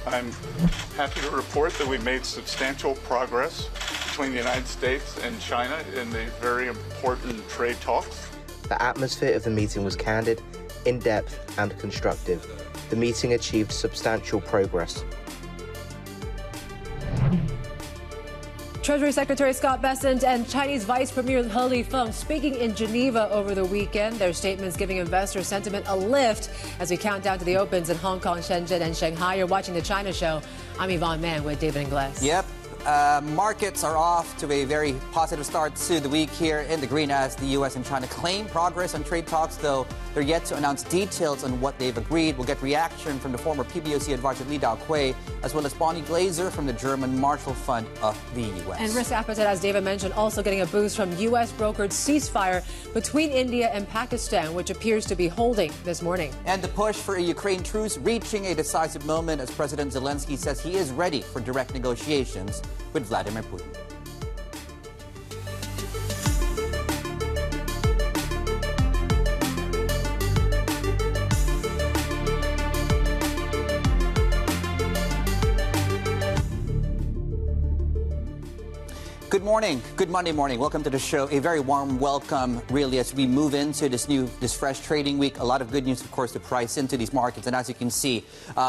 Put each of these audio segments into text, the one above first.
I'm happy to report that we made substantial progress between the United States and China in these very important trade talks. The atmosphere of the meeting was candid, in-depth, and constructive. The meeting achieved substantial progress. Treasury Secretary Scott Bessent and Chinese Vice Premier He Lifeng speaking in Geneva over the weekend. Their statements giving investor sentiment a lift as we count down to the opens in Hong Kong, Shenzhen, and Shanghai. You're watching The China Show. I'm Yvonne Man with David Ingles. Yep. Markets are off to a very positive start to the week here in the green as the U.S. and China claim progress on trade talks, though they're yet to announce details on what they've agreed. We'll get reaction from the former PBOC advisor Daokui, as well as Bonnie Glaser from the German Marshall Fund of the U.S. And risk appetite, as David mentioned, also getting a boost from U.S. brokered ceasefire between India and Pakistan, which appears to be holding this morning. And the push for a Ukraine truce reaching a decisive moment as President Zelensky says he is ready for direct negotiations with Vladimir Putin. Good morning. Good Monday morning. Welcome to the show. A very warm welcome, really, as we move into this fresh trading week. A lot of good news, of course, to price into these markets. And as you can see,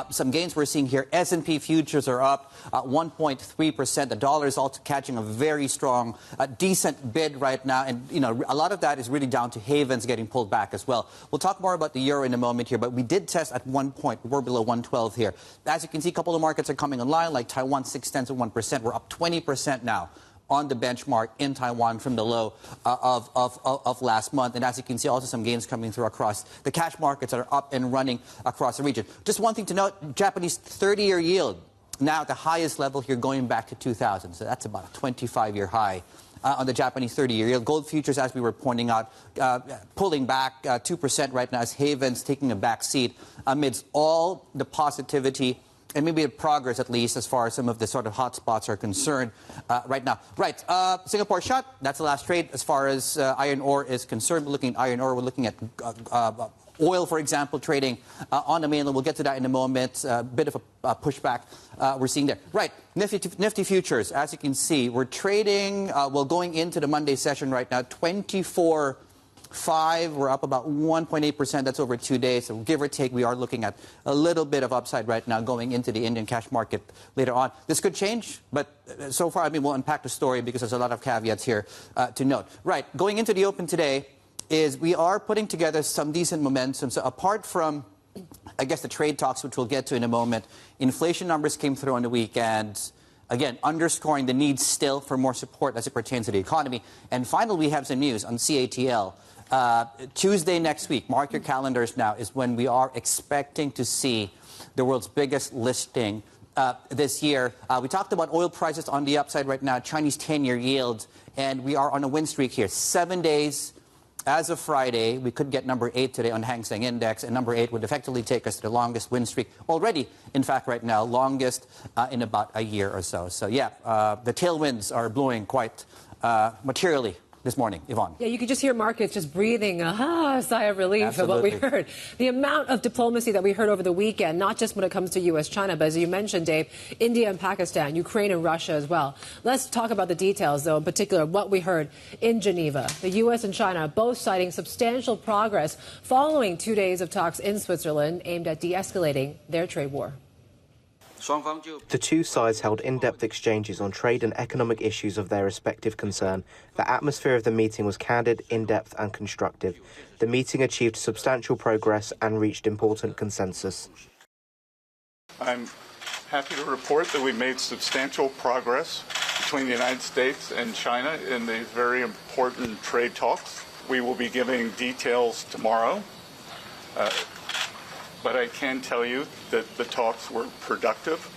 some gains we're seeing here. S&P futures are up 1.3%. The dollar is also catching a very strong, decent bid right now. And, you know, a lot of that is really down to havens getting pulled back as well. We'll talk more about the euro in a moment here, but we did test at 1 point. We're below 112 here. As you can see, a couple of markets are coming online, like Taiwan, 0.6%. We're up 20% now on the benchmark in Taiwan from the low of last month. And as you can see, also some gains coming through across the cash markets that are up and running across the region. Just one thing to note, Japanese 30-year yield now at the highest level here going back to 2000. So that's about a 25-year high on the Japanese 30-year yield. Gold futures, as we were pointing out, pulling back 2% right now as havens taking a back seat amidst all the positivity and maybe a progress, at least, as far as some of the sort of hot spots are concerned right now. Right, Singapore shut. That's the last trade as far as iron ore is concerned. We're looking at iron ore. We're looking at oil, for example, trading on the mainland. We'll get to that in a moment. A bit of a pushback we're seeing there. Right, Nifty futures. As you can see, we're trading, well, going into the Monday session right now, 24.5. We're up about 1.8%. That's over 2 days. So give or take, we are looking at a little bit of upside right now going into the Indian cash market later on. This could change, but so far, I mean, we'll unpack the story because there's a lot of caveats here to note. Right, going into the open today is we are putting together some decent momentum. So apart from, I guess, the trade talks, which we'll get to in a moment, inflation numbers came through on the weekend. Again, underscoring the need still for more support as it pertains to the economy. And finally, we have some news on CATL. Tuesday next week, mark your calendars now, is when we are expecting to see the world's biggest listing this year. We talked about oil prices on the upside right now, Chinese 10-year yield, and we are on a win streak here. 7 days as of Friday. We could get number 8 today on Hang Seng Index, and number 8 would effectively take us to the longest win streak already, in fact, right now, longest in about a year or so. So, yeah, the tailwinds are blowing quite materially this morning. Yvonne. Yeah, you could just hear markets just breathing a sigh of relief at what we heard. The amount of diplomacy that we heard over the weekend, not just when it comes to U.S.-China, but as you mentioned, Dave, India and Pakistan, Ukraine and Russia as well. Let's talk about the details, though, in particular, what we heard in Geneva. The U.S. and China both citing substantial progress following 2 days of talks in Switzerland aimed at de-escalating their trade war. The two sides held in-depth exchanges on trade and economic issues of their respective concern. The atmosphere of the meeting was candid, in-depth and constructive. The meeting achieved substantial progress and reached important consensus. I'm happy to report that we made substantial progress between the United States and China in these very important trade talks. We will be giving details tomorrow. But I can tell you that the talks were productive.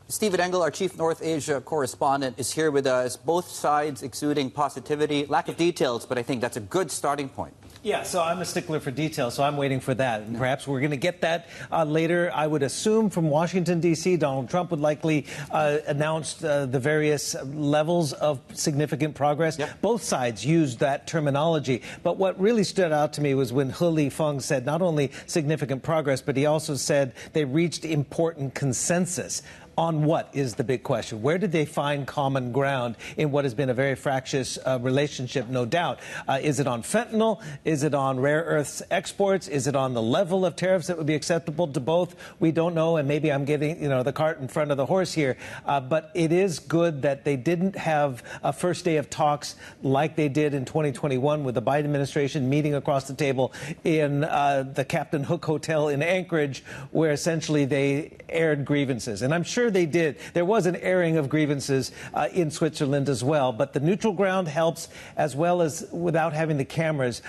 Stephen Engel, our chief North Asia correspondent, is here with us. Both sides exuding positivity. Lack of details, but I think that's a good starting point. Yeah, so I'm a stickler for detail, so I'm waiting for that. And perhaps we're going to get that later. I would assume from Washington, D.C., Donald Trump would likely announce the various levels of significant progress. Yep. Both sides used that terminology. But what really stood out to me was when He Lifeng said not only significant progress, but he also said they reached important consensus. On what is the big question? Where did they find common ground in what has been a very fractious relationship, no doubt? Is it on fentanyl? Is it on rare earths exports? Is it on the level of tariffs that would be acceptable to both? We don't know, and maybe I'm getting the cart in front of the horse here. But it is good that they didn't have a first day of talks like they did in 2021 with the Biden administration meeting across the table in the Captain Hook Hotel in Anchorage, where essentially they aired grievances. And I'm sure they did. There was an airing of grievances in Switzerland as well. But the neutral ground helps, as well as without having the cameras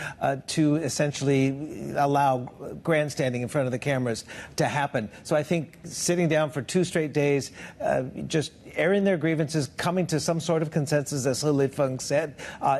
to essentially allow grandstanding in front of the cameras to happen. So I think sitting down for 2 straight days, just airing their grievances, coming to some sort of consensus, as He Lifeng said,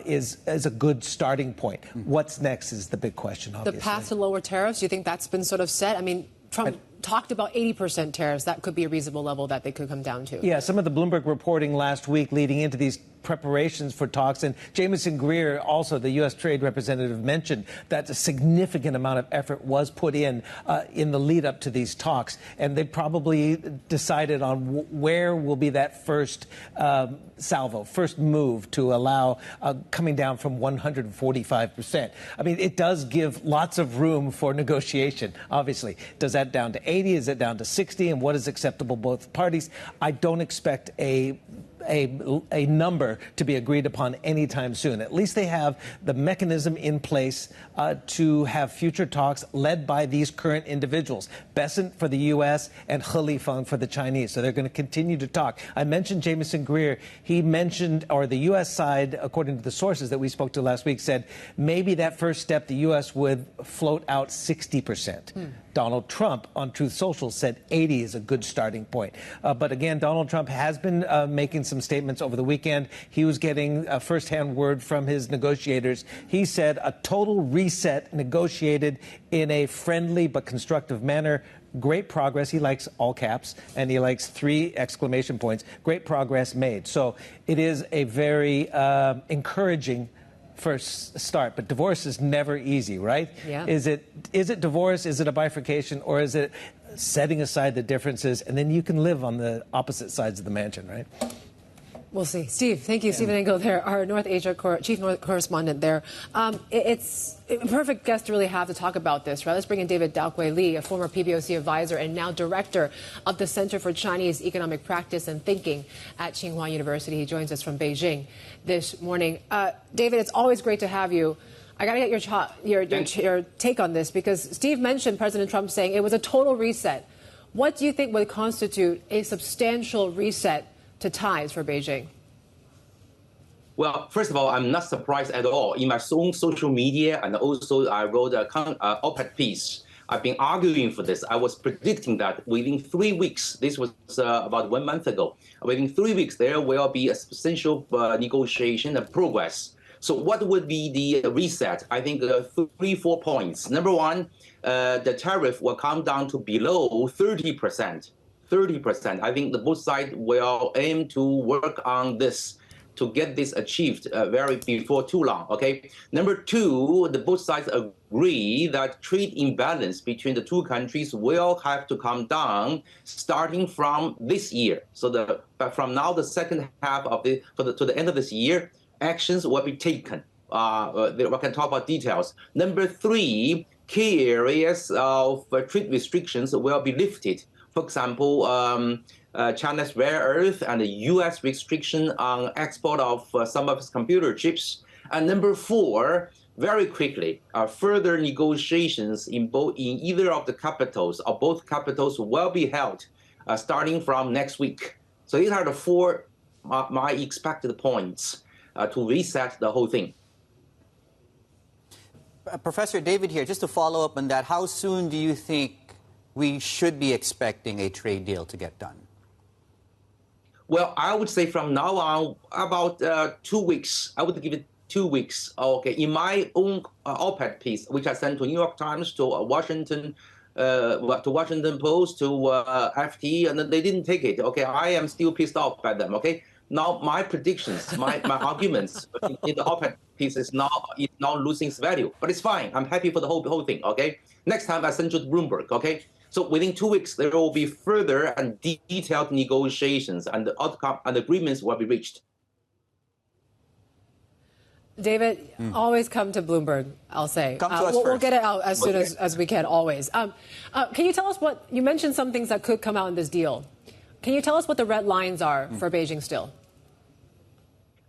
is a good starting point. What's next is the big question, obviously. The path to lower tariffs, you think that's been sort of set? I mean, Trump talked about 80% tariffs. That could be a reasonable level that they could come down to. Yeah, some of the Bloomberg reporting last week leading into these preparations for talks. And Jameson Greer, also the U.S. Trade Representative, mentioned that a significant amount of effort was put in the lead up to these talks. And they probably decided on where will be that first salvo, first move to allow coming down from 145%. I mean, it does give lots of room for negotiation, obviously. Does that down to 80? Is it down to 60? And what is acceptable both parties? I don't expect a number to be agreed upon anytime soon. At least they have the mechanism in place to have future talks led by these current individuals, Bessent for the U.S. and He Lifeng for the Chinese. So they're going to continue to talk. I mentioned Jameson Greer. He mentioned, or the U.S. side, according to the sources that we spoke to last week, said maybe that first step, the U.S. would float out 60%. Donald Trump on Truth Social said 80 is a good starting point. But again, Donald Trump has been making some statements over the weekend. He was getting a firsthand word from his negotiators. He said a total reset negotiated in a friendly but constructive manner. Great progress. He likes all caps, and he likes 3 exclamation points. Great progress made. So it is a very encouraging first start, but divorce is never easy, right? Yeah. Is it divorce? Is it a bifurcation? Or is it setting aside the differences and then you can live on the opposite sides of the mansion, right? We'll see. Steve, thank you. Stephen Ingles there, our North Asia chief North correspondent there. It's a perfect guest to really have to talk about this, right? Let's bring in David Daokui Lee, a former PBOC advisor and now director of the Center for Chinese Economic Practice and Thinking at Tsinghua University. He joins us from Beijing this morning. David, it's always great to have you. I got to get your take on this, because Steve mentioned President Trump saying it was a total reset. What do you think would constitute a substantial reset to ties for Beijing? Well, first of all, I'm not surprised at all. In my own social media, and also I wrote an op-ed piece. I've been arguing for this. I was predicting that within 3 weeks, this was about 1 month ago, within 3 weeks, there will be a substantial negotiation and progress. So what would be the reset? I think 3-4 points. Number one, the tariff will come down to below 30%. 30%. I think the both sides will aim to work on this to get this achieved before too long. Okay. Number two, the both sides agree that trade imbalance between the two countries will have to come down starting from this year. So from now, the second half of to the end of this year, actions will be taken. We can talk about details. Number three, key areas of trade restrictions will be lifted. For example, China's rare earth and the U.S. restriction on export of some of its computer chips. And number four, very quickly, further negotiations in either of the capitals or both capitals will be held starting from next week. So these are the 4 my expected points to reset the whole thing. Professor David here, just to follow up on that, how soon do you think we should be expecting a trade deal to get done? Well, I would say from now on, about 2 weeks. I would give it 2 weeks. Okay, in my own op-ed piece, which I sent to New York Times, to Washington Post, to FT, and they didn't take it. Okay, I am still pissed off by them. Okay, now my predictions, my arguments in the op-ed piece is now losing its value, but it's fine. I'm happy for the whole thing. Okay, next time I send you to Bloomberg. Okay, so within 2 weeks there will be further and detailed negotiations, and the outcome and agreements will be reached. David, always come to Bloomberg, I'll say. Come to us we'll first. get it out as soon as we can, always. Can you tell us what, you mentioned some things that could come out in this deal. Can you tell us what the red lines are for Beijing still?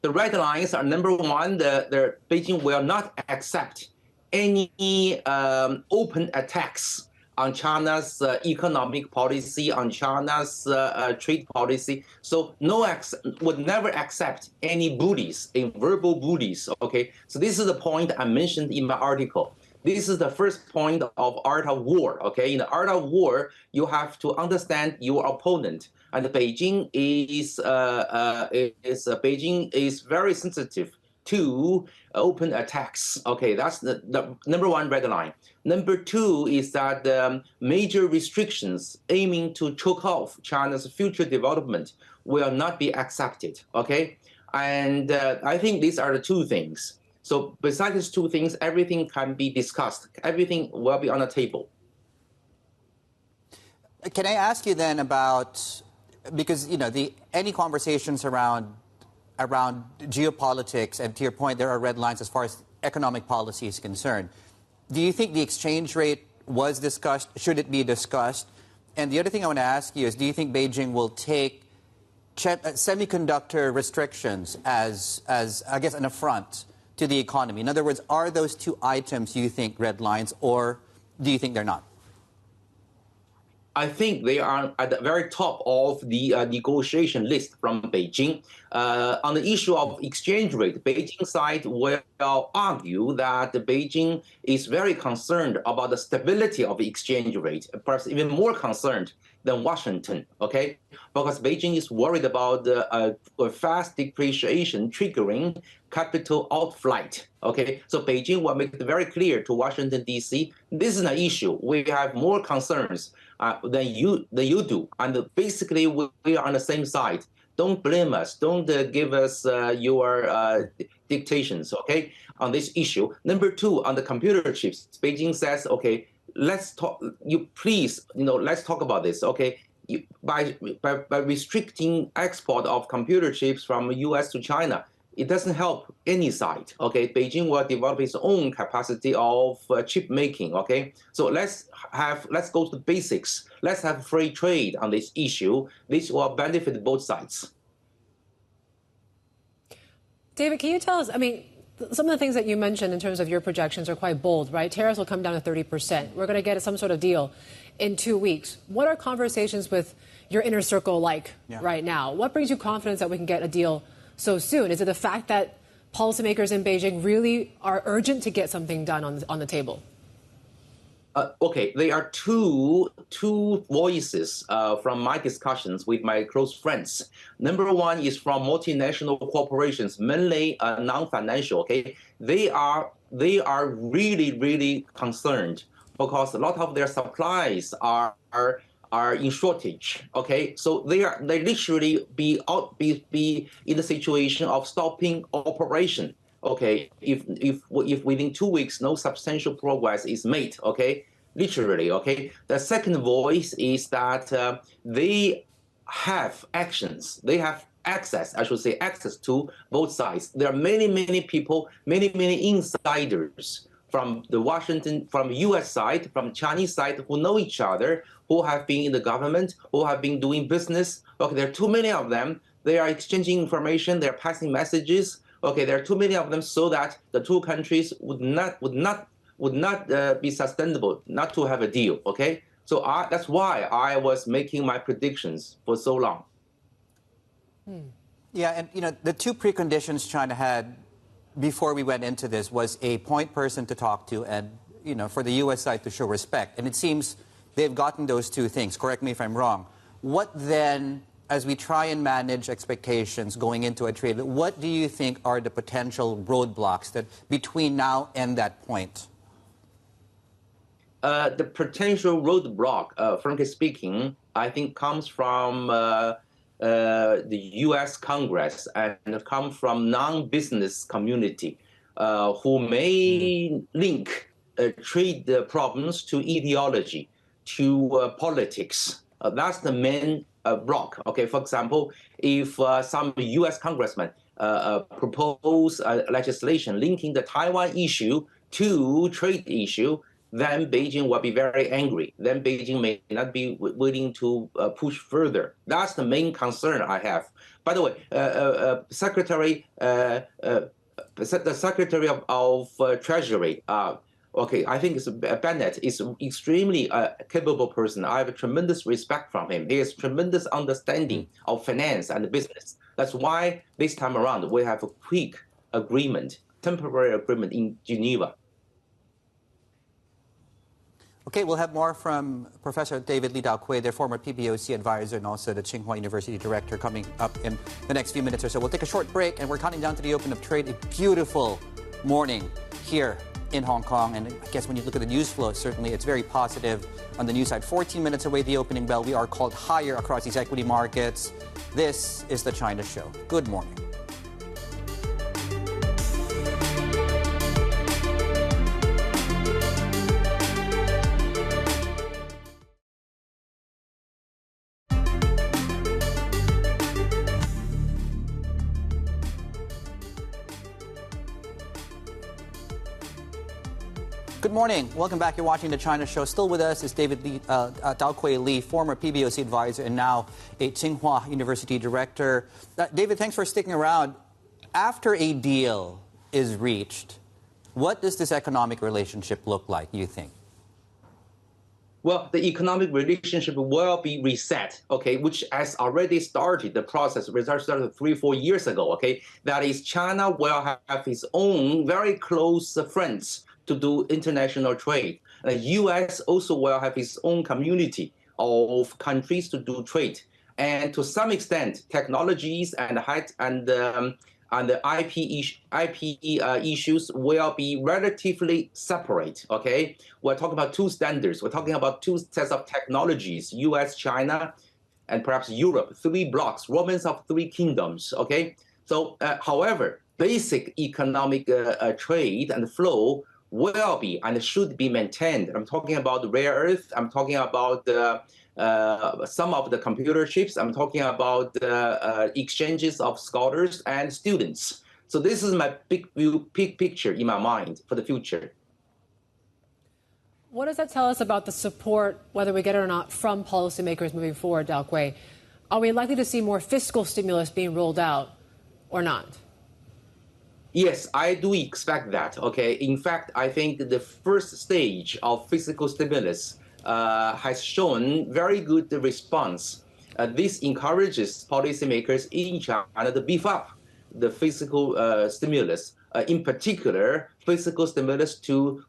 The red lines are, number one, the Beijing will not accept any open attacks on China's economic policy, on China's trade policy. So would never accept any bullies, verbal bullies. Okay, so this is the point I mentioned in my article. This is the first point of art of war. Okay, in the art of war, you have to understand your opponent, and Beijing is very sensitive to open attacks. Okay, that's the number one red line. Number two is that major restrictions aiming to choke off China's future development will not be accepted. Okay, and I think these are the two things. So besides these two things, everything can be discussed. Everything will be on the table. Can I ask you then about, because any conversations around geopolitics, and to your point, there are red lines as far as economic policy is concerned. Do you think the exchange rate was discussed? Should it be discussed? And the other thing I want to ask you is, do you think Beijing will take semiconductor restrictions as I guess, an affront to the economy? In other words, are those two items, you think, red lines, or do you think they're not? I think they are at the very top of the negotiation list from Beijing. On the issue of exchange rate, Beijing side will argue that Beijing is very concerned about the stability of the exchange rate, perhaps even more concerned than Washington, okay? Because Beijing is worried about a fast depreciation triggering capital outflight, okay? So Beijing will make it very clear to Washington, D.C., this is an issue. We have more concerns than you do. And basically, we are on the same side. Don't blame us. Don't give us your dictations, okay, on this issue. Number two, on the computer chips, Beijing says, okay, let's talk. Let's talk about this, okay? By restricting export of computer chips from U.S. to China, it doesn't help any side, okay? Beijing will develop its own capacity of chip making, okay? So let's go to the basics. Let's have free trade on this issue. This will benefit both sides. David, can you tell us, I mean, some of the things that you mentioned in terms of your projections are quite bold, right? Tariffs will come down to 30%. We're going to get some sort of deal in 2 weeks. What are conversations with your inner circle like right now? What brings you confidence that we can get a deal so soon? Is it the fact that policymakers in Beijing really are urgent to get something done on the table? Okay, there are two voices from my discussions with my close friends. Number one is from multinational corporations, mainly non-financial. Okay, they are really, really concerned because a lot of their supplies are in shortage. Okay, so they literally be in the situation of stopping operation. Okay, if within 2 weeks no substantial progress is made, okay, literally, okay. The second voice is that they have access to both sides. There are many people, many insiders from U.S. side, from Chinese side, who know each other, who have been in the government, who have been doing business. Okay, there are too many of them. They are exchanging information. They are passing messages. Okay, there are too many of them, so that the two countries would not be sustainable, not to have a deal. Okay, so that's why I was making my predictions for so long. Yeah, and the two preconditions China had before we went into this was a point person to talk to, and for the U.S. side to show respect. And it seems they've gotten those two things. Correct me if I'm wrong. What then as we try and manage expectations going into a trade, what do you think are the potential roadblocks that between now and that point? The potential roadblock, frankly speaking, I think comes from the U.S. Congress and come from non-business community who may link trade problems to ideology, to politics. That's the main block. Okay, for example, if some U.S. congressmen propose legislation linking the Taiwan issue to trade issue, then Beijing will be very angry. Then Beijing may not be willing to push further. That's the main concern I have. By the way, the Secretary of Treasury, okay, I think Bennett is an extremely capable person. I have a tremendous respect from him. He has tremendous understanding of finance and business. That's why this time around we have a quick agreement, temporary agreement in Geneva. Okay, we'll have more from Professor David Lee Daokui, their former PBOC advisor and also the Tsinghua University director, coming up in the next few minutes or so. We'll take a short break, and we're counting down to the open of trade. A beautiful morning here in Hong Kong, and I guess when you look at the news flow, certainly it's very positive on the news side. 14 minutes away, the opening bell. We are called higher across these equity markets. This is the China Show. Good morning. Good morning. Welcome back. You're watching The China Show. Still with us is David Daokui Lee, former PBOC advisor and now a Tsinghua University director. David, thanks for sticking around. After a deal is reached, what does this economic relationship look like, you think? Well, the economic relationship will be reset, okay, which has already started. The process started 3-4 years ago, okay? That is, China will have its own very close friends to do international trade. The U.S. also will have its own community of countries to do trade. And to some extent, technologies and the IP issues will be relatively separate, okay? We're talking about two standards. We're talking about two sets of technologies, US, China, and perhaps Europe, 3 blocks, Romans of 3 kingdoms, okay? So, however, basic economic trade and flow will be and should be maintained. I'm talking about rare earth. I'm talking about some of the computer chips. I'm talking about exchanges of scholars and students. So this is my big picture in my mind for the future. What does that tell us about the support, whether we get it or not, from policymakers moving forward, Daokui? Are we likely to see more fiscal stimulus being rolled out or not? Yes, I do expect that. Okay. In fact, I think the first stage of fiscal stimulus has shown very good response. This encourages policymakers in China to beef up the fiscal stimulus, in particular, fiscal stimulus to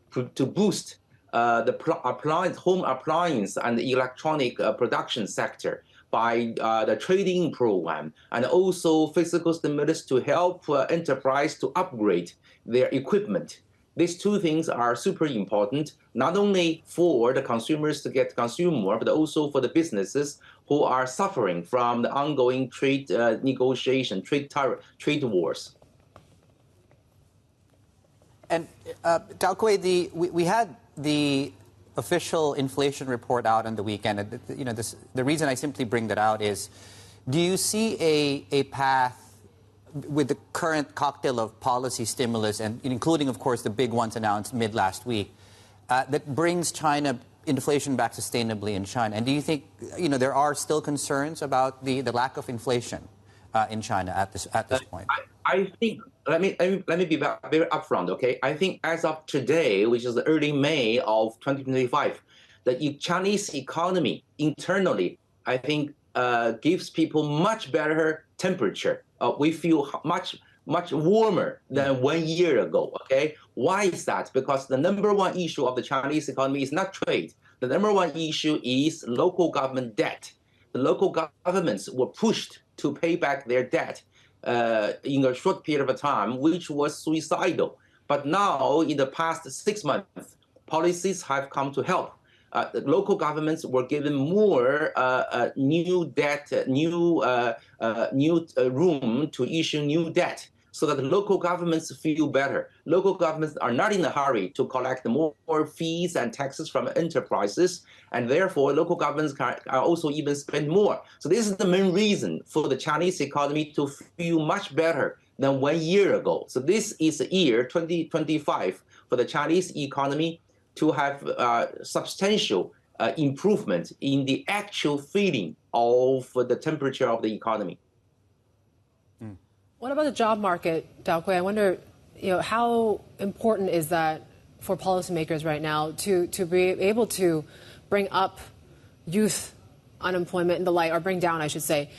boost the home appliance and the electronic production sector by the trading program, and also fiscal stimulus to help enterprise to upgrade their equipment. These two things are super important, not only for the consumers to consume more, but also for the businesses who are suffering from the ongoing trade negotiation, trade wars. And Daokui, we had the official inflation report out on the weekend. The reason I simply bring that out is, do you see a path with the current cocktail of policy stimulus, and including, of course, the big ones announced mid last week, that brings China inflation back sustainably in China? And do you think there are still concerns about the lack of inflation in China at this point? I think let me be very upfront, okay? I think as of today, which is early May of 2025, the Chinese economy internally, I think, gives people much better temperature. We feel much warmer than 1 year ago, okay? Why is that? Because the number one issue of the Chinese economy is not trade. The number one issue is local government debt. the local governments were pushed to pay back their debt in a short period of time, which was suicidal. But now, in the past 6 months, policies have come to help. The local governments were given more new debt, new room to issue new debt, so that the local governments feel better. Local governments are not in a hurry to collect more fees and taxes from enterprises, and therefore local governments can also even spend more. So this is the main reason for the Chinese economy to feel much better than 1 year ago. So this is the year 2025 for the Chinese economy to have substantial improvement in the actual feeling of the temperature of the economy. What about the job market, Daokui? I wonder, how important is that for policymakers right now to be able to bring up youth unemployment and the like, or bring down, I should say?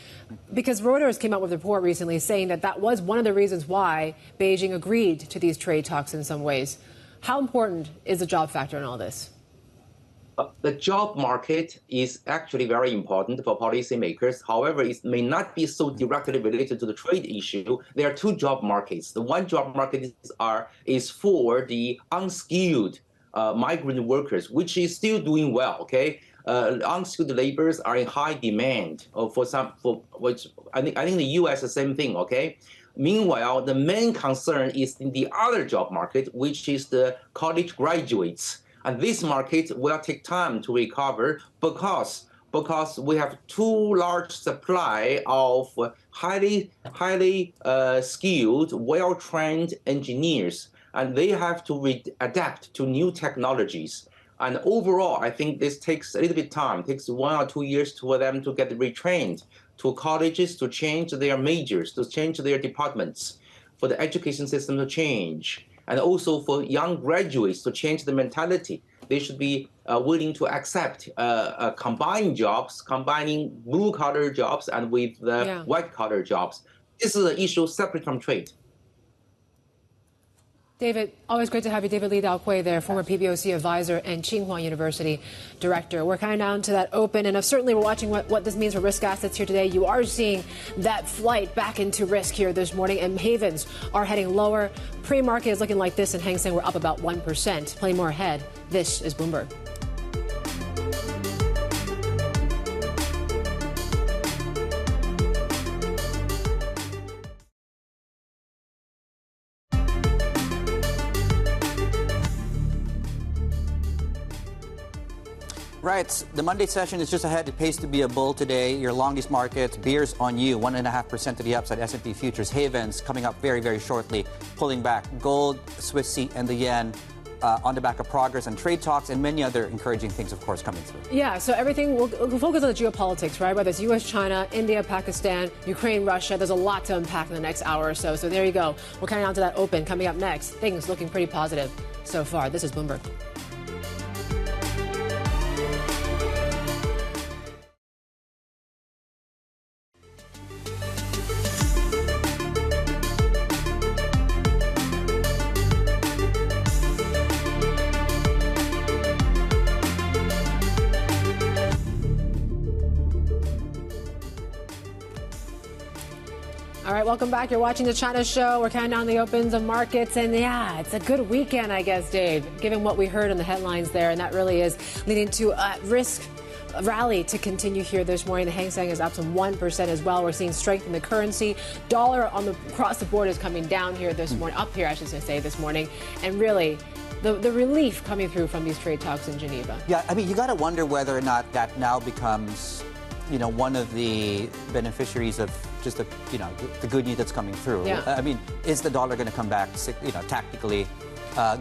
Because Reuters came out with a report recently saying that that was one of the reasons why Beijing agreed to these trade talks in some ways. How important is the job factor in all this? The job market is actually very important for policymakers. However, it may not be so directly related to the trade issue. There are two job markets. The one job market is for the unskilled migrant workers, which is still doing well. Okay, unskilled laborers are in high demand which I think the U.S. the same thing. Okay. Meanwhile, the main concern is in the other job market, which is the college graduates. And this market will take time to recover because we have too large supply of highly skilled, well-trained engineers, and they have to adapt to new technologies. And overall, I think this takes a little bit of time. It takes 1 or 2 years for them to get retrained, to colleges to change their majors, to change their departments, for the education system to change, and also for young graduates to change the mentality. They should be willing to accept combining blue-collar jobs and with white-collar jobs. This is an issue separate from trade. David, always great to have you. David Lee Daokui there, former PBOC advisor and Tsinghua University director. We're kind of down to that open, and certainly we're watching what this means for risk assets here today. You are seeing that flight back into risk here this morning, and havens are heading lower. Pre-market is looking like this, and Hang Seng we're up about 1%. Plenty more ahead. This is Bloomberg. Right. The Monday session is just ahead. It pays to be a bull today. Your longest markets, bears on you, 1.5% to the upside. S&P futures, havens coming up very, very shortly, pulling back. Gold, Swiss C, and the yen on the back of progress and trade talks and many other encouraging things, of course, coming through. Yeah, so everything, we'll focus on the geopolitics, right? Whether it's U.S., China, India, Pakistan, Ukraine, Russia. There's a lot to unpack in the next hour or so. So there you go. We're coming on to that open. Coming up next, things looking pretty positive so far. This is Bloomberg. All right, welcome back. You're watching the China Show. We're counting down the opens of markets. And yeah, it's a good weekend, I guess, Dave, given what we heard in the headlines there. And that really is leading to a risk rally to continue here this morning. The Hang Seng is up some 1% as well. We're seeing strength in the currency. Dollar across the board is coming down here this morning, up here, I should say, this morning. And really, the relief coming through from these trade talks in Geneva. Yeah, I mean, you got to wonder whether or not that now becomes, one of the beneficiaries of just the good news that's coming through. Yeah. I mean, is the dollar going to come back, tactically,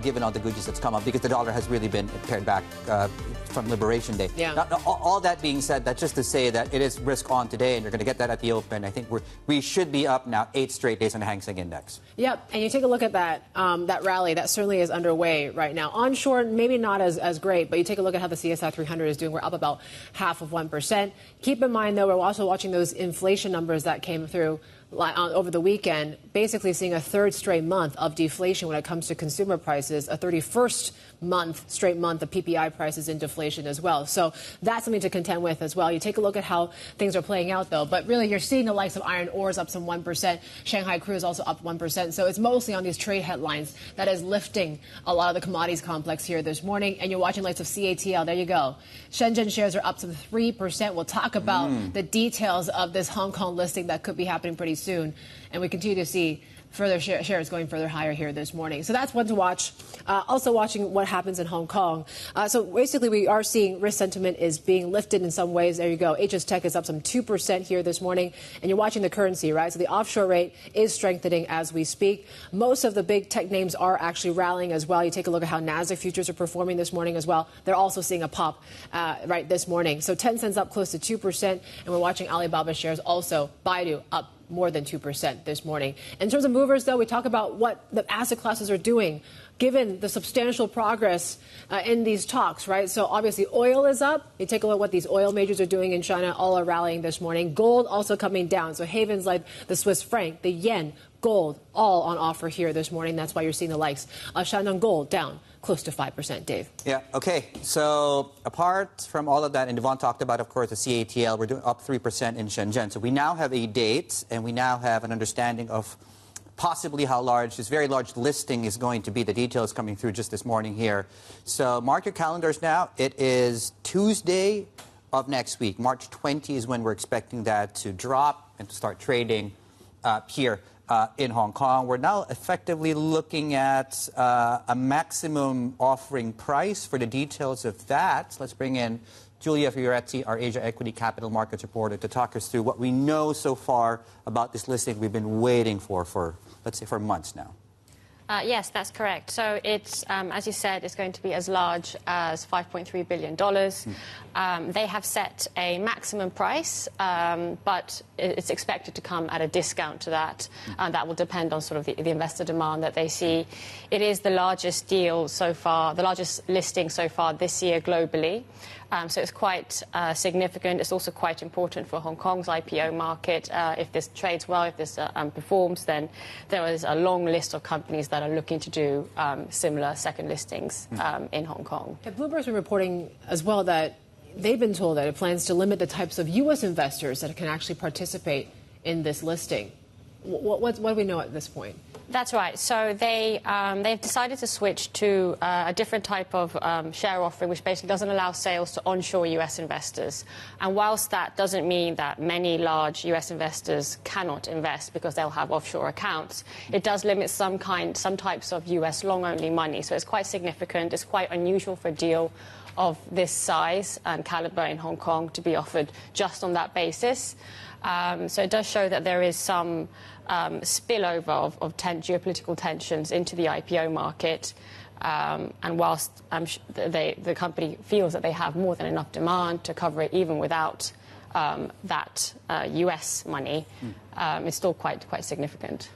given all the good news that's come up? Because the dollar has really been pared back from Liberation Day. Yeah. Now, all that being said, that's just to say that it is risk on today, and you're going to get that at the open. I think we should be up now 8 straight days on the Hang Seng Index. Yep, and you take a look at that rally that certainly is underway right now. Onshore, maybe not as great, but you take a look at how the CSI 300 is doing. We're up about 0.5%. Keep in mind, though, we're also watching those inflation numbers that came through over the weekend, basically seeing a third straight month of deflation when it comes to consumer prices, a 31st straight month of PPI prices in deflation as well. So that's something to contend with as well. You take a look at how things are playing out, though. But really, you're seeing the likes of iron ores up some 1%. Shanghai crude is also up 1%. So it's mostly on these trade headlines that is lifting a lot of the commodities complex here this morning. And you're watching likes of CATL. There you go. Shenzhen shares are up some 3%. We'll talk about the details of this Hong Kong listing that could be happening pretty soon. And we continue to see further shares going further higher here this morning. So that's one to watch. Also watching what happens in Hong Kong. So basically we are seeing risk sentiment is being lifted in some ways. There you go. HS Tech is up some 2% here this morning. And you're watching the currency, right? So the offshore rate is strengthening as we speak. Most of the big tech names are actually rallying as well. You take a look at how Nasdaq futures are performing this morning as well. They're also seeing a pop right this morning. So Tencent's up close to 2%. And we're watching Alibaba shares also. Baidu up more than 2% this morning. In terms of movers, though, we talk about what the asset classes are doing, given the substantial progress in these talks, right? So obviously oil is up. You take a look at what these oil majors are doing in China, all are rallying this morning. Gold also coming down. So havens like the Swiss franc, the yen, gold, all on offer here this morning. That's why you're seeing the likes of Shandong Gold down close to 5%, Dave. Yeah, okay. So apart from all of that, and Yvonne talked about, of course, the CATL, we're doing up 3% in Shenzhen. So we now have a date, and we now have an understanding of possibly how large this very large listing is going to be. The details coming through just this morning here. So mark your calendars now. It is Tuesday of next week. March 20 is when we're expecting that to drop and to start trading here in Hong Kong. We're now effectively looking at a maximum offering price. For the details of that, let's bring in Julia Fioretti, our Asia Equity Capital Markets reporter, to talk us through what we know so far about this listing we've been waiting for let's say, for months now. Yes, that's correct. So it's, as you said, it's going to be as large as $5.3 billion. They have set a maximum price, but it's expected to come at a discount to that. That will depend on sort of the investor demand that they see. It is the largest deal so far, the largest listing so far this year globally. So it's quite significant. It's also quite important for Hong Kong's IPO market. If this trades well, if this performs, then there is a long list of companies that are looking to do similar second listings in Hong Kong. Yeah, Bloomberg's been reporting as well that they've been told that it plans to limit the types of U.S. investors that can actually participate in this listing. What do we know at this point? That's right. So they've decided to switch to a different type of share offering, which basically doesn't allow sales to onshore U.S. investors. And whilst that doesn't mean that many large U.S. investors cannot invest because they'll have offshore accounts, it does limit some types of U.S. long-only money. So it's quite significant. It's quite unusual for a deal of this size and caliber in Hong Kong to be offered just on that basis. So it does show that there is some spillover of geopolitical tensions into the IPO market. And whilst the company feels that they have more than enough demand to cover it even without that US money, it's still quite significant.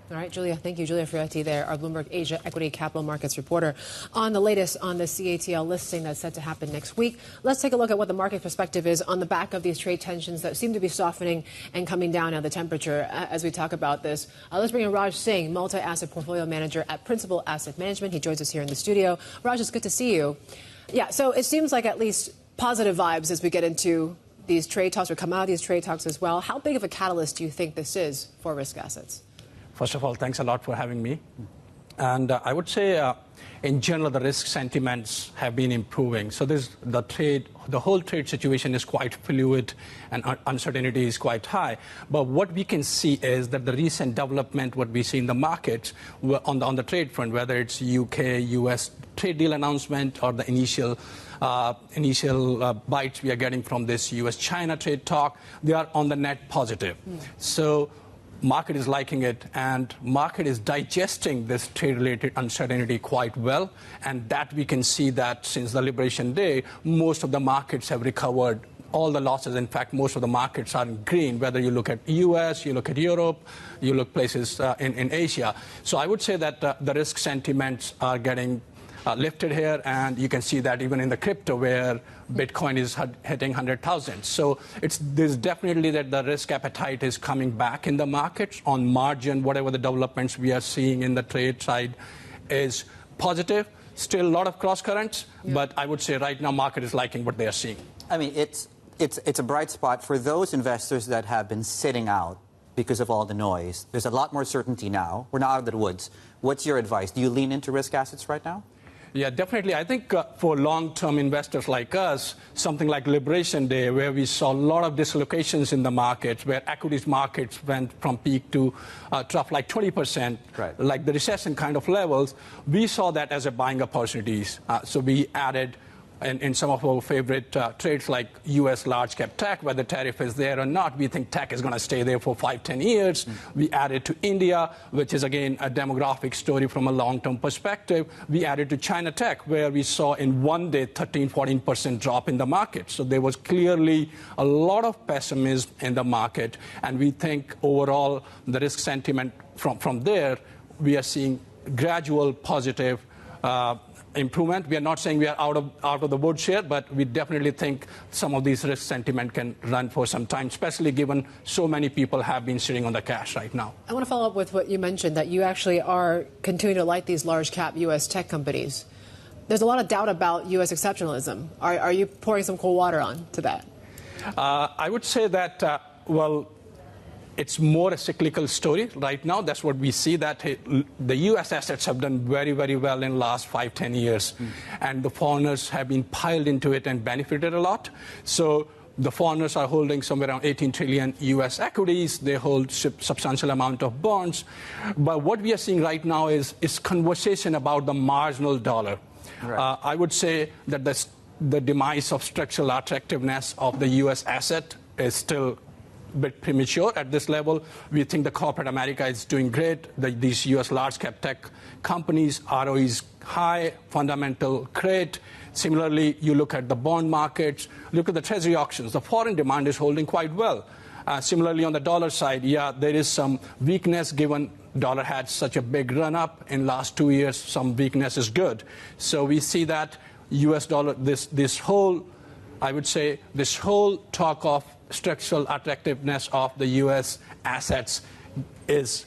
All right, Julia, thank you. Julia Fioretti there, our Bloomberg Asia Equity Capital Markets reporter, on the latest on the CATL listing that's set to happen next week. Let's take a look at what the market perspective is on the back of these trade tensions that seem to be softening and coming down now, the temperature, as we talk about this. Let's bring in Raj Singh, multi-asset portfolio manager at Principal Asset Management. He joins us here in the studio. Raj, it's good to see you. Yeah, so it seems like at least positive vibes as we get into these trade talks or come out of these trade talks as well. How big of a catalyst do you think this is for risk assets? First of all, thanks a lot for having me. And I would say, in general, the risk sentiments have been improving. So the whole trade situation is quite fluid and uncertainty is quite high. But what we can see is that the recent development, what we see in the markets on the trade front, whether it's UK, US trade deal announcement or the initial bites we are getting from this US-China trade talk, they are on the net positive. So market is liking it, and market is digesting this trade-related uncertainty quite well, and that we can see that since the Liberation Day, most of the markets have recovered all the losses. In fact, most of the markets are in green, whether you look at US, you look at Europe, you look places in Asia. So I would say that the risk sentiments are getting lifted here, and you can see that even in the crypto where Bitcoin is hitting 100,000. So there's definitely that the risk appetite is coming back in the markets. On margin, whatever the developments we are seeing in the trade side is positive. Still a lot of cross currents, but I would say right now market is liking what they are seeing. I mean, it's a bright spot for those investors that have been sitting out because of all the noise. There's a lot more certainty now. We're not out of the woods. What's your advice? Do you lean into risk assets right now? Yeah, definitely. I think for long-term investors like us, something like Liberation Day, where we saw a lot of dislocations in the markets, where equities markets went from peak to trough like 20%, right, like the recession kind of levels, we saw that as a buying opportunities. So we added in some of our favorite trades like US large cap tech, whether tariff is there or not, we think tech is going to stay there for 5-10 years. We added to India, which is again a demographic story from a long-term perspective. We added to China tech, where we saw in one day 13-14% drop in the market. So there was clearly a lot of pessimism in the market, and we think overall the risk sentiment from there, we are seeing gradual positive improvement. We are not saying we are out of the woods here, but we definitely think some of these risk sentiment can run for some time, especially given so many people have been sitting on the cash right now. I want to follow up with what you mentioned, that you actually are continuing to like these large cap U.S. tech companies. There's a lot of doubt about U.S. exceptionalism. Are you pouring some cold water on to that? I would say that, well, it's more a cyclical story right now. That's what we see, that the U.S. assets have done very, very well in the last 5-10 years. And the foreigners have been piled into it and benefited a lot. So the foreigners are holding somewhere around 18 trillion U.S. equities. They hold substantial amount of bonds. But what we are seeing right now is conversation about the marginal dollar. Right. I would say that the demise of structural attractiveness of the U.S. asset is still bit premature at this level. We think the corporate America is doing great. These U.S. large cap tech companies, ROE is high, fundamental great. Similarly, you look at the bond markets, look at the treasury auctions. The foreign demand is holding quite well. Similarly, on the dollar side, yeah, there is some weakness given dollar had such a big run up in last 2 years. Some weakness is good. So we see that U.S. dollar, this whole, I would say, this whole talk of structural attractiveness of the U.S. assets is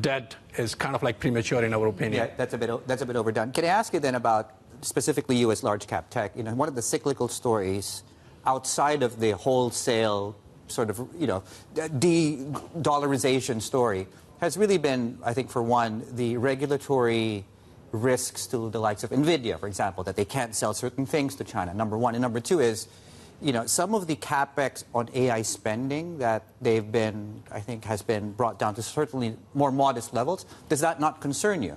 dead, is kind of like premature in our opinion. Yeah, that's a bit overdone. Can I ask you then about specifically U.S. large cap tech? You know, one of the cyclical stories outside of the wholesale sort of, you know, de-dollarization story has really been, I think, for one, the regulatory risks to the likes of NVIDIA, for example, that they can't sell certain things to China, number one. And number two is, you know, some of the capex on AI spending that they've been, I think, has been brought down to certainly more modest levels. Does that not concern you?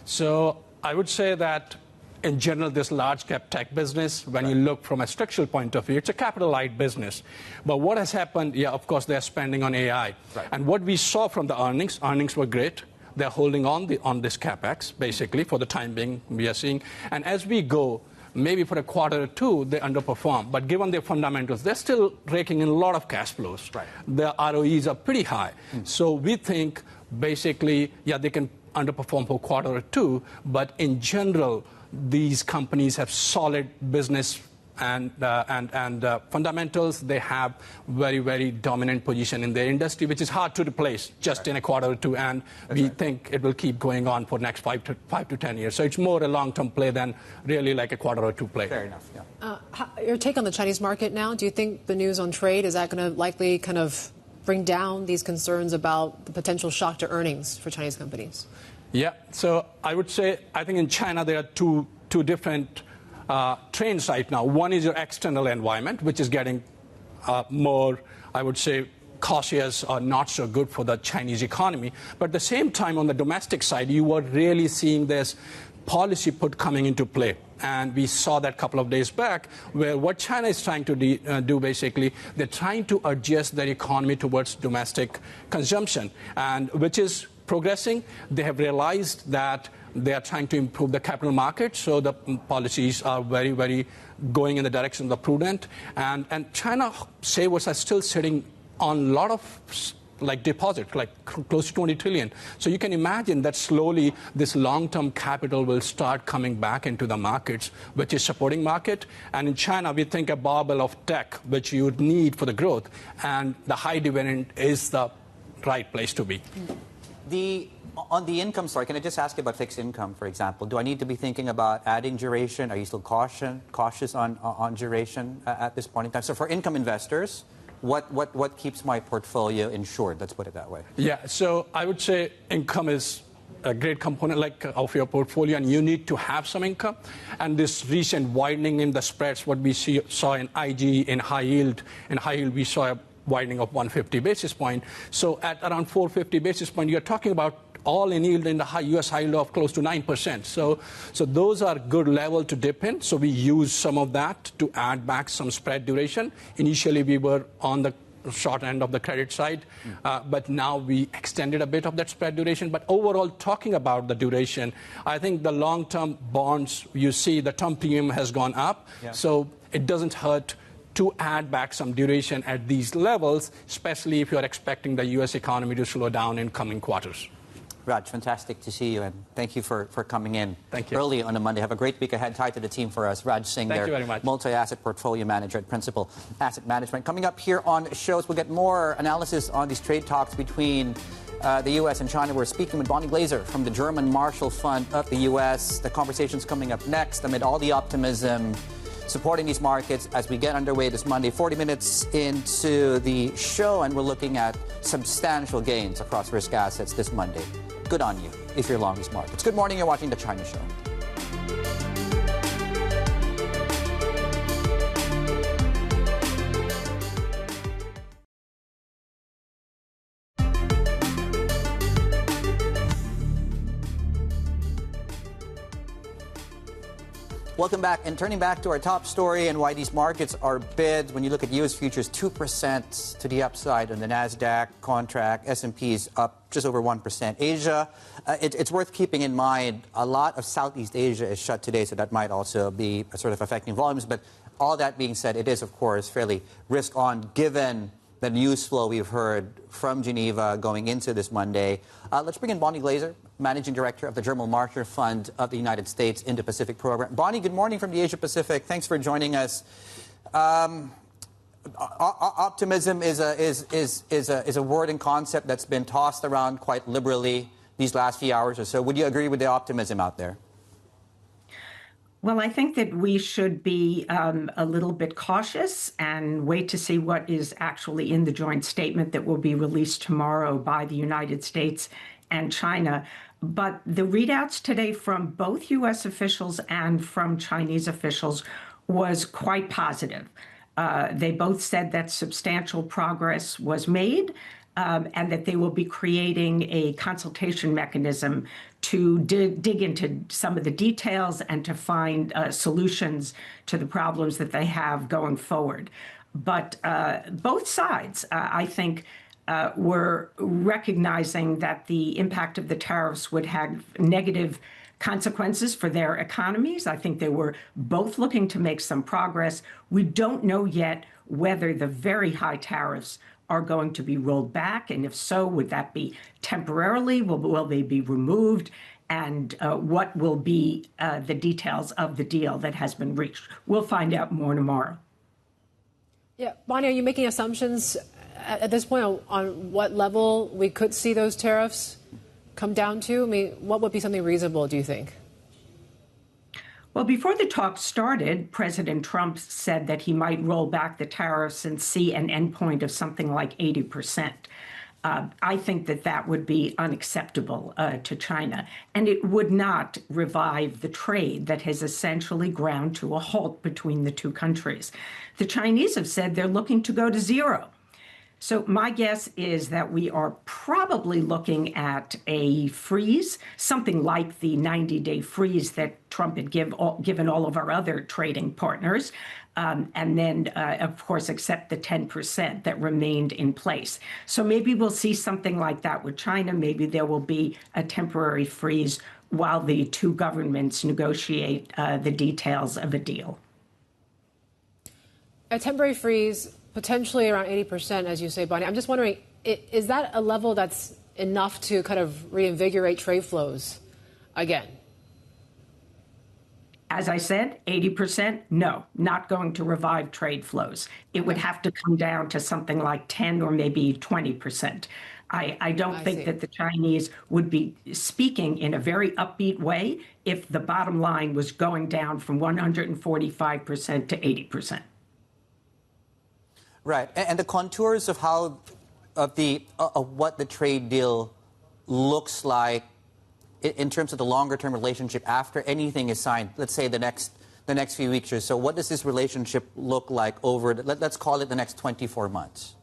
So I would say that in general, this large cap tech business, when you look from a structural point of view, it's a capital light business. But what has happened, yeah, of course, they're spending on AI. Right. And what we saw from the earnings were great. They're holding on this capex, basically, for the time being, we are seeing. And as we go, maybe for a quarter or two, they underperform. But given their fundamentals, they're still raking in a lot of cash flows. Right. Their ROEs are pretty high. So we think, basically, yeah, they can underperform for a quarter or two. But in general, these companies have solid business and fundamentals. They have very, very dominant position in their industry, which is hard to replace just in a quarter or two. And we think it will keep going on for next 5 to 10 years. So it's more a long-term play than really like a quarter or two play. Fair enough. Yeah. Your take on the Chinese market now? Do you think the news on trade, is that going to likely kind of bring down these concerns about the potential shock to earnings for Chinese companies? Yeah. So I would say, I think in China there are two different trends right now. One is your external environment, which is getting more, I would say, cautious or not so good for the Chinese economy. But at the same time, on the domestic side, you were really seeing this policy put coming into play. And we saw that a couple of days back, where what China is trying to do, basically, they're trying to adjust their economy towards domestic consumption, and which is progressing. They have realized that they are trying to improve the capital market, so the policies are very, very going in the direction of the prudent. And China savers are still sitting on a lot of deposit, close to 20 trillion. So you can imagine that slowly this long-term capital will start coming back into the markets, which is supporting market. And in China, we think a bubble of tech, which you would need for the growth, and the high dividend is the right place to be. On the income story, can I just ask you about fixed income, for example? Do I need to be thinking about adding duration? Are you still cautious on duration at this point in time? So for income investors, what keeps my portfolio insured? Let's put it that way. Yeah, so I would say income is a great component of your portfolio, and you need to have some income. And this recent widening in the spreads, what we saw in IG, in high yield, we saw a widening of 150 basis point. So at around 450 basis point, you're talking about all-in yield in the U.S. high yield of close to 9%. So those are good level to dip in. So we use some of that to add back some spread duration. Initially, we were on the short end of the credit side, but now we extended a bit of that spread duration. But overall, talking about the duration, I think the long-term bonds, you see the term premium has gone up. Yeah. So it doesn't hurt to add back some duration at these levels, especially if you're expecting the U.S. economy to slow down in coming quarters. Raj, fantastic to see you, and thank you for coming in early on a Monday. Have a great week ahead. Tied to the team for us. Raj Singh, thank you very much. Multi-asset portfolio manager at Principal Asset Management. Coming up here on shows, we'll get more analysis on these trade talks between the U.S. and China. We're speaking with Bonnie Glaser from the German Marshall Fund of the U.S. The conversation's coming up next amid all the optimism supporting these markets as we get underway this Monday. 40 minutes into the show, and we're looking at substantial gains across risk assets this Monday. Good on you if you're long these markets. Good morning. You're watching The China Show. Welcome back, and turning back to our top story and why these markets are bid. When you look at U.S. futures, 2% to the upside on the NASDAQ contract. S&P's up just over 1%. Asia, it's worth keeping in mind, a lot of Southeast Asia is shut today, so that might also be sort of affecting volumes. But all that being said, it is, of course, fairly risk-on given the news flow we've heard from Geneva going into this Monday. Let's bring in Bonnie Glaser, Managing Director of the German Marshall Fund of the United States Indo-Pacific Program. Bonnie, good morning from the Asia Pacific. Thanks for joining us. Optimism is a word and concept that's been tossed around quite liberally these last few hours or so. Would you agree with the optimism out there? Well, I think that we should be a little bit cautious and wait to see what is actually in the joint statement that will be released tomorrow by the United States and China. But the readouts today from both U.S. officials and from Chinese officials was quite positive. They both said that substantial progress was made and that they will be creating a consultation mechanism to dig into some of the details and to find solutions to the problems that they have going forward. But both sides, I think, were recognizing that the impact of the tariffs would have negative consequences for their economies. I think they were both looking to make some progress. We don't know yet whether the very high tariffs are going to be rolled back, and if so, would that be temporarily? Will they be removed? And what will be the details of the deal that has been reached? We'll find out more tomorrow. Yeah, Bonnie, are you making assumptions at this point on what level we could see those tariffs come down to? I mean, what would be something reasonable, do you think? Well, before the talk started, President Trump said that he might roll back the tariffs and see an endpoint of something like 80%. I think that that would be unacceptable to China, and it would not revive the trade that has essentially ground to a halt between the two countries. The Chinese have said they're looking to go to zero. So my guess is that we are probably looking at a freeze, something like the 90-day freeze that Trump had given all of our other trading partners, and then, of course, accept the 10% that remained in place. So maybe we'll see something like that with China. Maybe there will be a temporary freeze while the two governments negotiate the details of a deal. A temporary freeze, potentially around 80%, as you say, Bonnie. I'm just wondering, Is that a level that's enough to kind of reinvigorate trade flows again? As I said, 80%, no, not going to revive trade flows. It would have to come down to something like 10 or maybe 20%. I don't think that the Chinese would be speaking in a very upbeat way if the bottom line was going down from 145% to 80%. Right, and the contours of what the trade deal looks like in terms of the longer-term relationship after anything is signed, let's say the next few weeks or so, what does this relationship look like over, let's call it the next 24 months?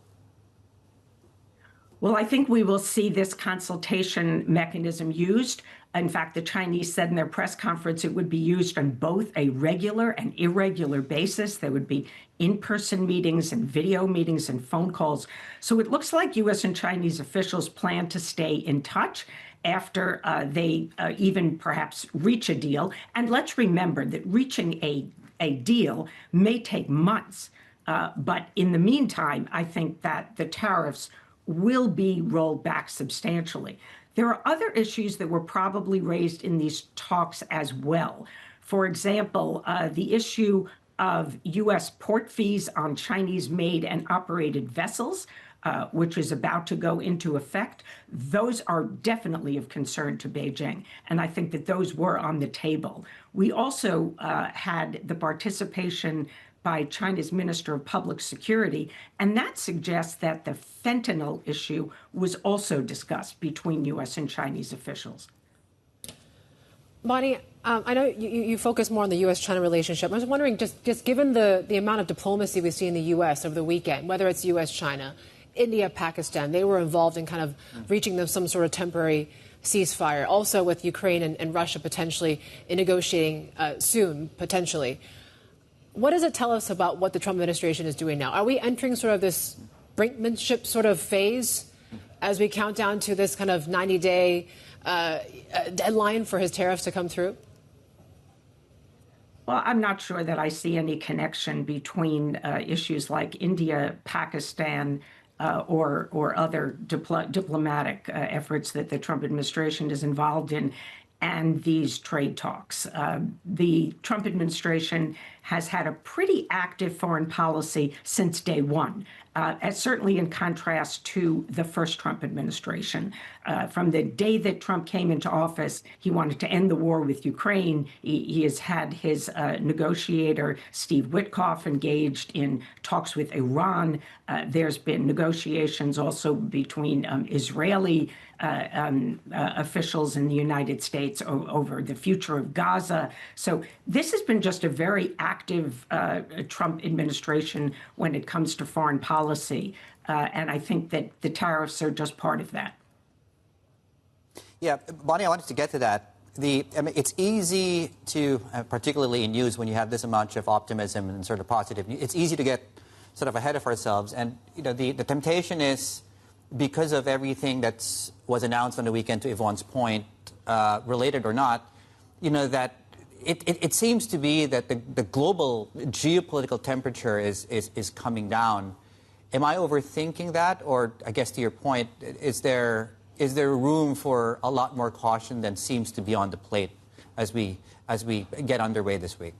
Well, I think we will see this consultation mechanism used. In fact, the Chinese said in their press conference it would be used on both a regular and irregular basis. There would be in-person meetings and video meetings and phone calls. So it looks like U.S. and Chinese officials plan to stay in touch after they even perhaps reach a deal. And let's remember that reaching a deal may take months. But in the meantime, I think that the tariffs will be rolled back substantially. There are other issues that were probably raised in these talks as well. For example, the issue of U.S. port fees on Chinese-made and operated vessels, which is about to go into effect. Those are definitely of concern to Beijing, and I think that those were on the table. We also had the participation by China's Minister of Public Security, and that suggests that the fentanyl issue was also discussed between U.S. and Chinese officials. Bonnie, I know you focus more on the U.S.-China relationship. I was wondering, just given the amount of diplomacy we see in the U.S. over the weekend, whether it's U.S.-China, India, Pakistan, they were involved in kind of reaching some sort of temporary ceasefire, also with Ukraine and Russia potentially in negotiating soon, potentially. What does it tell us about what the Trump administration is doing now? Are we entering sort of this brinkmanship sort of phase as we count down to this kind of 90-day deadline for his tariffs to come through? Well, I'm not sure that I see any connection between issues like India, Pakistan, or other diplomatic efforts that the Trump administration is involved in and these trade talks. The Trump administration has had a pretty active foreign policy since day one, certainly in contrast to the first Trump administration. From the day that Trump came into office, he wanted to end the war with Ukraine. He has had his negotiator, Steve Witkoff, engaged in talks with Iran. There's been negotiations also between Israeli officials in the United States over the future of Gaza. So this has been just a very active Trump administration when it comes to foreign policy. And I think that the tariffs are just part of that. Yeah, Bonnie, I wanted to get to that. I mean, it's easy to, particularly in news, when you have this amount of optimism and sort of positive, it's easy to get sort of ahead of ourselves. And, you know, the temptation is, because of everything that was announced on the weekend, to Yvonne's point, related or not, you know, that it seems to be that the global geopolitical temperature is coming down. Am I overthinking that? Or, I guess to your point, is there room for a lot more caution than seems to be on the plate as we get underway this week?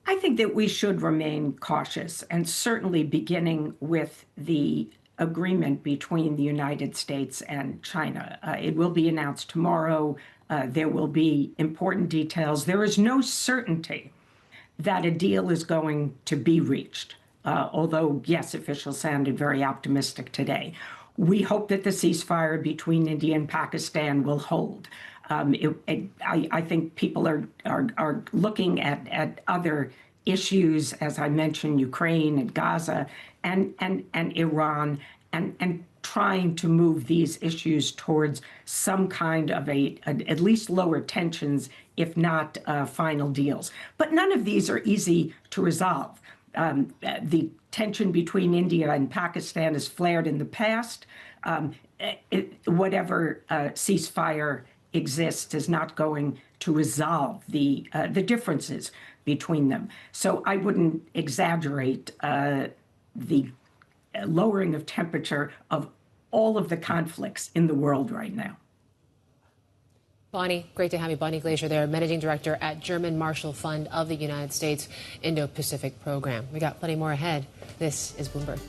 I think that we should remain cautious, and certainly beginning with the agreement between the United States and China. It will be announced tomorrow. There will be important details. There is no certainty that a deal is going to be reached, although, yes, officials sounded very optimistic today. We hope that the ceasefire between India and Pakistan will hold. I think people are looking at other issues, as I mentioned, Ukraine and Gaza and Iran, and trying to move these issues towards some kind of at least lower tensions, if not final deals. But none of these are easy to resolve. The tension between India and Pakistan has flared in the past. Whatever ceasefire exists is not going to resolve the differences between them. So I wouldn't exaggerate the lowering of temperature of all of the conflicts in the world right now. Bonnie, great to have you. Bonnie Glaser there, Managing Director at German Marshall Fund of the United States Indo-Pacific Program. We got plenty more ahead. This is Bloomberg.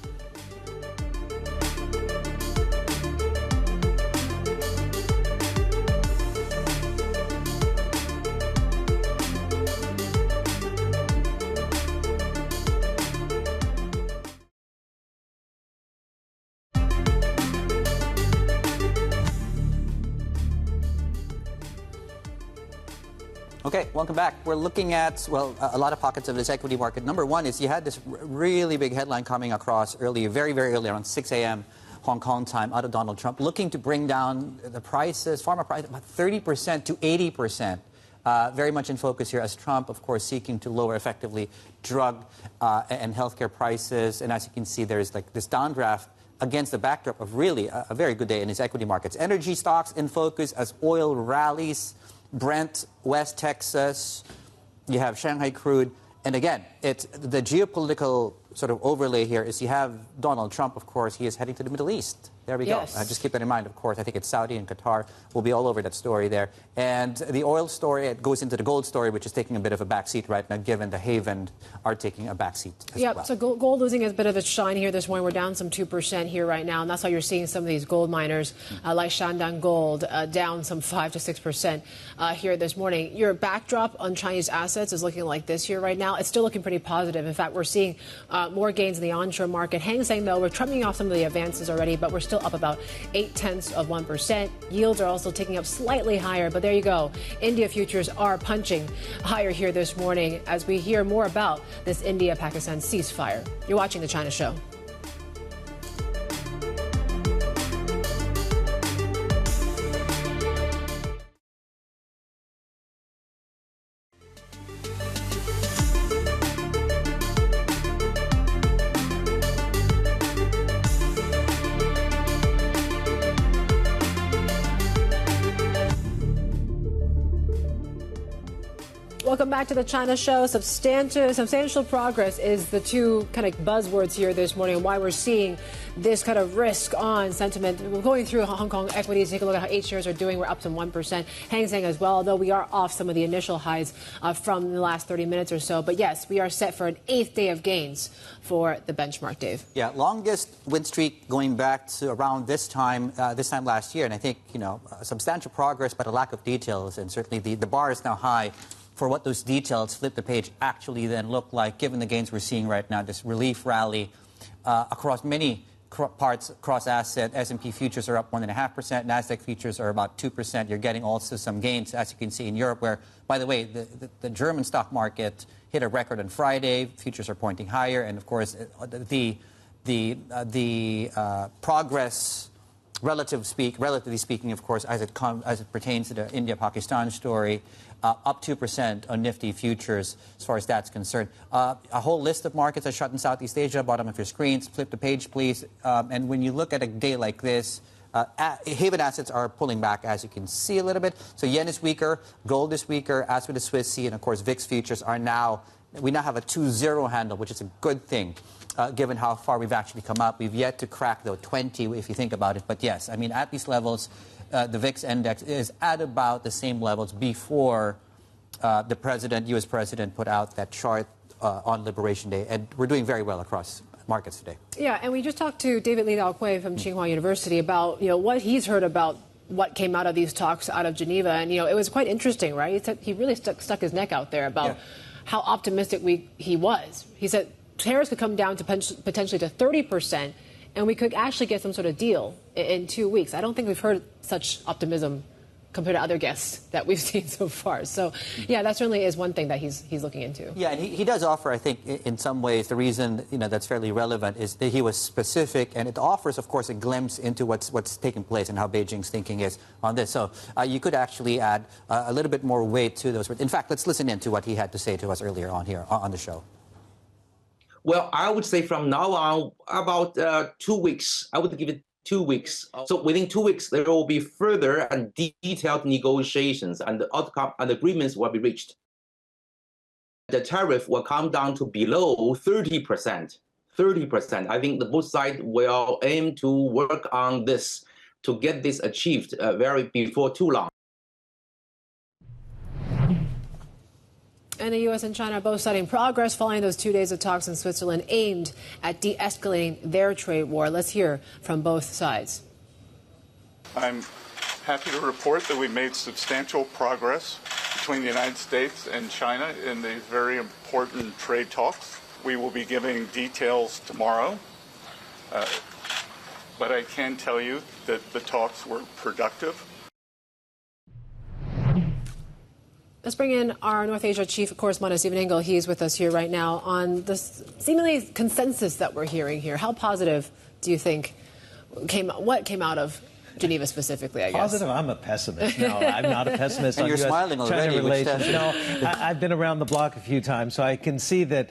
Okay, welcome back. We're looking at, well, a lot of pockets of this equity market. Number one is you had this really big headline coming across earlier, very, very early, around 6 a.m. Hong Kong time, out of Donald Trump, looking to bring down the prices, pharma prices, about 30% to 80%. Very much in focus here as Trump, of course, seeking to lower effectively drug and healthcare prices. And as you can see, there's like this downdraft against the backdrop of really a very good day in his equity markets. Energy stocks in focus as oil rallies. Brent, West Texas, you have Shanghai crude. And again, it's the geopolitical sort of overlay here is you have Donald Trump, of course, he is heading to the Middle East. There we Yes. go. Just keep that in mind, of course. I think it's Saudi and Qatar will be all over that story there. And the oil story, it goes into the gold story, which is taking a bit of a backseat right now, given the Haven are taking a backseat as well. So gold losing a bit of its shine here this morning. We're down some 2% here right now, and that's how you're seeing some of these gold miners like Shandong Gold down some 5 to 6% here this morning. Your backdrop on Chinese assets is looking like this here right now. It's still looking pretty positive. In fact, we're seeing more gains in the onshore market. Hang Seng, though, we're trimming off some of the advances already, but we're still up about 0.8%. Yields are also ticking up slightly higher, but there you go. India futures are punching higher here this morning as we hear more about this India-Pakistan ceasefire. You're watching The China Show. Welcome back to The China Show. Substantial progress is the two kind of buzzwords here this morning, and why we're seeing this kind of risk on sentiment. We're going through Hong Kong equities. Take a look at how 8 shares are doing. We're up some 1%. Hang Seng as well, although we are off some of the initial highs from the last 30 minutes or so. But yes, we are set for an 8th day of gains for the benchmark, Dave. Yeah, longest win streak going back to around this time last year. And I think, substantial progress, but a lack of details. And certainly the bar is now high for what those details, flip the page, actually then look like, given the gains we're seeing right now, this relief rally across many parts, across asset. S&P futures are up 1.5%. NASDAQ futures are about 2%. You're getting also some gains, as you can see in Europe, where, by the way, the German stock market hit a record on Friday. Futures are pointing higher. And, of course, the progress, relatively speaking, of course, as it pertains to the India-Pakistan story, up 2% on Nifty futures as far as that's concerned. A whole list of markets are shut in Southeast Asia. Bottom of your screens. Flip the page, please. And when you look at a day like this, Haven assets are pulling back, as you can see a little bit. So yen is weaker, gold is weaker, as with the Swiss C, and of course VIX futures are we now have a 2-0 handle, which is a good thing. Given how far we've actually come up. We've yet to crack, though, 20, if you think about it. But yes, I mean, at these levels, the VIX index is at about the same levels before the U.S. president put out that chart on Liberation Day. And we're doing very well across markets today. Yeah, and we just talked to David Lee Daokui from Tsinghua University about, what he's heard about what came out of these talks out of Geneva. And, it was quite interesting, right? He said he really stuck his neck out there about how optimistic he was. He said tariffs could come down to potentially to 30%, and we could actually get some sort of deal in 2 weeks. I don't think we've heard such optimism compared to other guests that we've seen so far. So, yeah, that certainly is one thing that he's looking into. Yeah, and he does offer, I think, in some ways, the reason that's fairly relevant is that he was specific, and it offers, of course, a glimpse into what's taking place and how Beijing's thinking is on this. So you could actually add a little bit more weight to those words. In fact, let's listen in to what he had to say to us earlier on here on the show. Well, I would say from now on, about 2 weeks, I would give it 2 weeks. So within 2 weeks, there will be further and detailed negotiations, and the outcome and agreements will be reached. The tariff will come down to below 30%. 30%. I think the both sides will aim to work on this to get this achieved before too long. And the U.S. and China are both citing progress following those 2 days of talks in Switzerland aimed at de-escalating their trade war. Let's hear from both sides. I'm happy to report that we made substantial progress between the United States and China in these very important trade talks. We will be giving details tomorrow, but I can tell you that the talks were productive. Let's bring in our North Asia chief correspondent, Stephen Ingles. He's with us here right now on the seemingly consensus that we're hearing here. How positive do you think what came out of Geneva specifically, I guess? Positive? I'm a pessimist. No, I'm not a pessimist on you're US smiling already, China relations. No, I've been around the block a few times, so I can see that,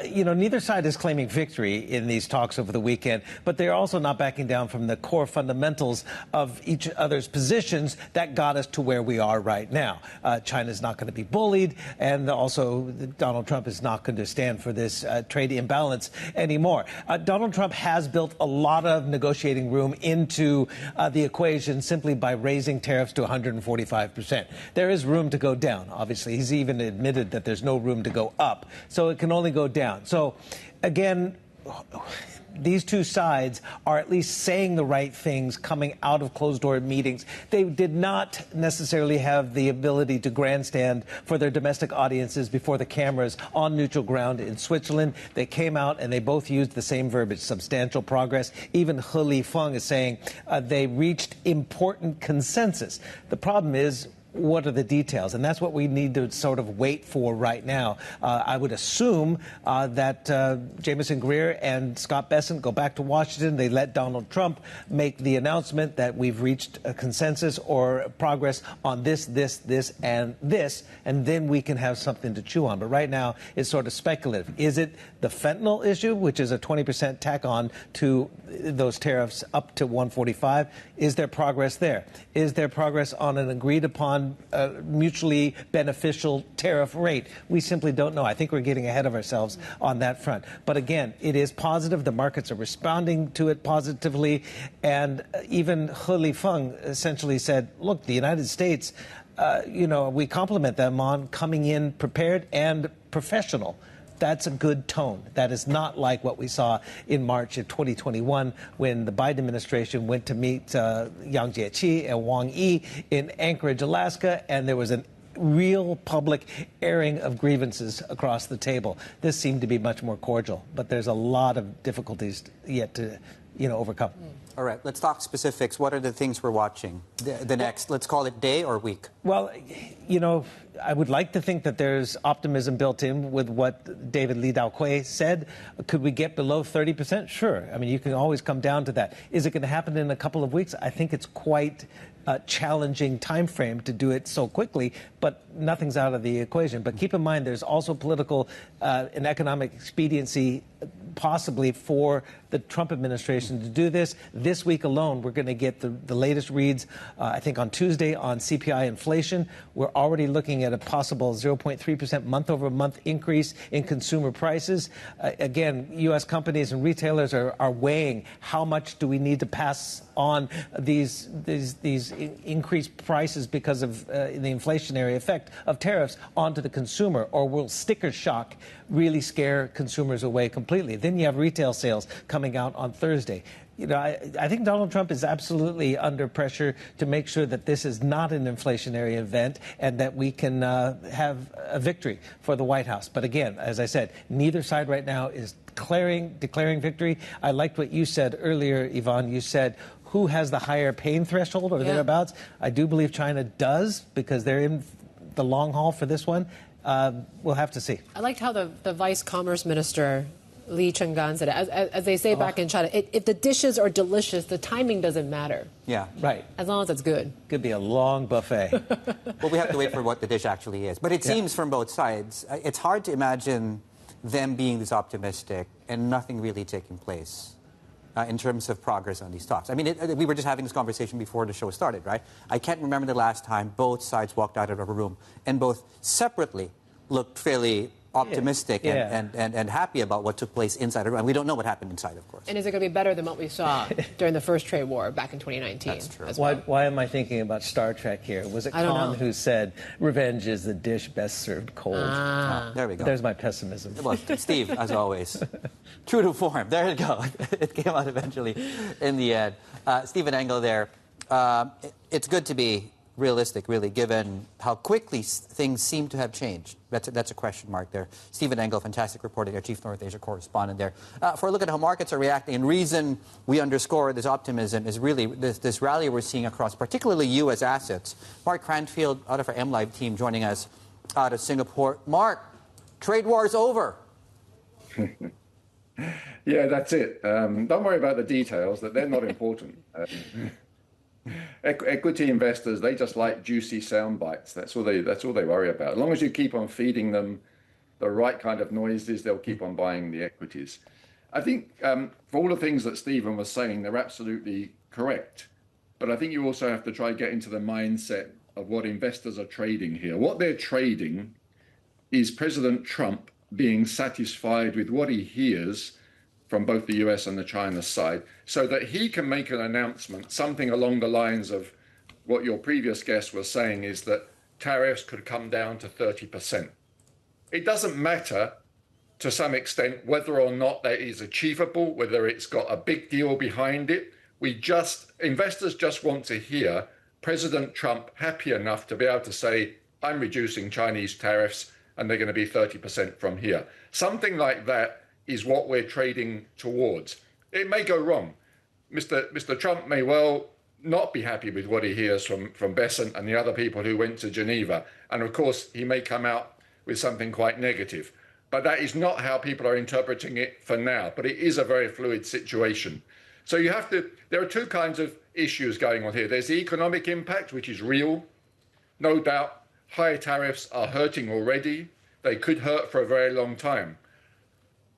neither side is claiming victory in these talks over the weekend, but they're also not backing down from the core fundamentals of each other's positions that got us to where we are right now. China's not going to be bullied, and also Donald Trump is not going to stand for this trade imbalance anymore. Donald Trump has built a lot of negotiating room into the equation simply by raising tariffs to 145%. There is room to go down, obviously. He's even admitted that there's no room to go up, so it can only go down. So, again, these two sides are at least saying the right things coming out of closed-door meetings. They did not necessarily have the ability to grandstand for their domestic audiences before the cameras on neutral ground in Switzerland. They came out and they both used the same verbiage, substantial progress. Even He Lifeng is saying they reached important consensus. The problem is, what are the details? And that's what we need to sort of wait for right now. I would assume that Jamieson Greer and Scott Bessent go back to Washington. They let Donald Trump make the announcement that we've reached a consensus or progress on this, and then we can have something to chew on. But right now, it's sort of speculative. Is it the fentanyl issue, which is a 20% tack on to those tariffs up to 145? Is there progress there? Is there progress on an agreed upon mutually beneficial tariff rate? We simply don't know. I think we're getting ahead of ourselves on that front. But again, it is positive. The markets are responding to it positively. And even He Lifeng essentially said, look, the United States, we compliment them on coming in prepared and professional. That's a good tone. That is not like what we saw in March of 2021 when the Biden administration went to meet Yang Jiechi and Wang Yi in Anchorage, Alaska, and there was a real public airing of grievances across the table. This seemed to be much more cordial, but there's a lot of difficulties yet to overcome. All right, let's talk specifics. What are the things we're watching the next, let's call it day or week? Well, I would like to think that there's optimism built in with what David Lee Daokui said. Could we get below 30%? Sure. I mean, you can always come down to that. Is it going to happen in a couple of weeks? I think it's quite a challenging time frame to do it so quickly, but nothing's out of the equation. But keep in mind, there's also political and economic expediency possibly for the Trump administration to do this. This week alone, we're going to get the latest reads, I think on Tuesday, on CPI inflation. We're already looking at a possible 0.3% month-over-month increase in consumer prices. Again, U.S. companies and retailers are weighing how much do we need to pass on these increased prices because of the inflationary effect of tariffs onto the consumer, or will sticker shock really scare consumers away completely? Then you have retail sales coming out on Thursday. I think Donald Trump is absolutely under pressure to make sure that this is not an inflationary event and that we can have a victory for the White House. But again, as I said, neither side right now is declaring victory. I liked what you said earlier, Yvonne. You said, who has the higher pain threshold or thereabouts? I do believe China does, because they're in the long haul for this one. We'll have to see. I liked how the Vice Commerce Minister, Li Chenggan, said it. As they say back in China, if the dishes are delicious, the timing doesn't matter. Yeah. Right. As long as it's good. Could be a long buffet. Well, we have to wait for what the dish actually is. But it seems from both sides, it's hard to imagine them being this optimistic and nothing really taking place in terms of progress on these talks. I mean, we were just having this conversation before the show started, right? I can't remember the last time both sides walked out of a room and both separately looked fairly optimistic and happy about what took place inside Iran. We don't know what happened inside, of course. And is it going to be better than what we saw during the first trade war back in 2019? That's true. Why am I thinking about Star Trek here? Was it Khan who said, revenge is the dish best served cold? There we go. There's my pessimism. Well, Steve, as always, true to form. There you go. It came out eventually in the end. Stephen Engel there. It's good to be realistic, really, given how quickly things seem to have changed. That's a question mark there. Stephen Engel, fantastic reporting, our Chief North Asia correspondent there. For a look at how markets are reacting, and reason we underscore this optimism is really this rally we're seeing across particularly U.S. assets. Mark Cranfield, out of our MLive team, joining us out of Singapore. Mark, trade war is over. Yeah, that's it. Don't worry about the details, that they're not important. Equity investors, they just like juicy sound bites. That's all they worry about. As long as you keep on feeding them the right kind of noises, they'll keep on buying the equities. I think for all the things that Stephen was saying, they're absolutely correct. But I think you also have to try to get into the mindset of what investors are trading here. What they're trading is President Trump being satisfied with what he hears from both the US and the China side, so that he can make an announcement, something along the lines of what your previous guest was saying, is that tariffs could come down to 30%. It doesn't matter to some extent whether or not that is achievable, whether it's got a big deal behind it. Investors just want to hear President Trump happy enough to be able to say, I'm reducing Chinese tariffs and they're going to be 30% from here. Something like that is what we're trading towards. It may go wrong. Mr. Trump may well not be happy with what he hears from Bessent and the other people who went to Geneva. And of course, he may come out with something quite negative. But that is not how people are interpreting it for now. But it is a very fluid situation. So there are two kinds of issues going on here. There's the economic impact, which is real. No doubt, high tariffs are hurting already. They could hurt for a very long time.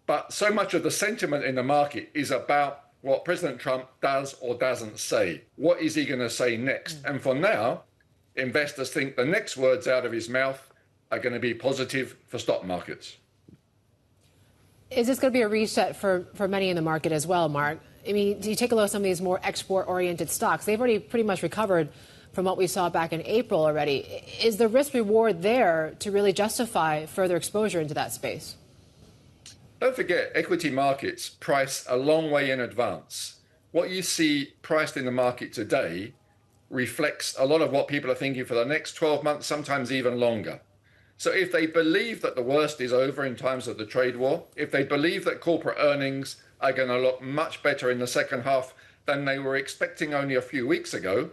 But so much of the sentiment in the market is about what President Trump does or doesn't say. What is he going to say next? And for now, investors think the next words out of his mouth are going to be positive for stock markets. Is this going to be a reset for many in the market as well, Mark? I mean, do you take a look at some of these more export-oriented stocks? They've already pretty much recovered from what we saw back in April already. Is the risk-reward there to really justify further exposure into that space? Don't forget, equity markets price a long way in advance. What you see priced in the market today reflects a lot of what people are thinking for the next 12 months, sometimes even longer. So if they believe that the worst is over in terms of the trade war, if they believe that corporate earnings are going to look much better in the second half than they were expecting only a few weeks ago,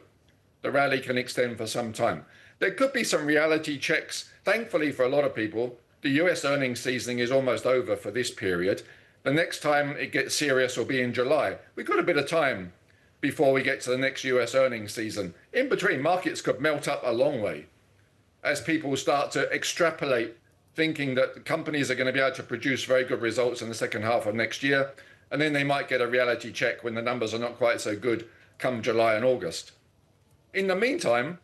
the rally can extend for some time. There could be some reality checks. Thankfully, for a lot of people, the US earnings season is almost over for this period. The next time it gets serious will be in July. We've got a bit of time before we get to the next US earnings season. In between, markets could melt up a long way as people start to extrapolate, thinking that companies are going to be able to produce very good results in the second half of next year. And then they might get a reality check when the numbers are not quite so good come July and August. In the meantime,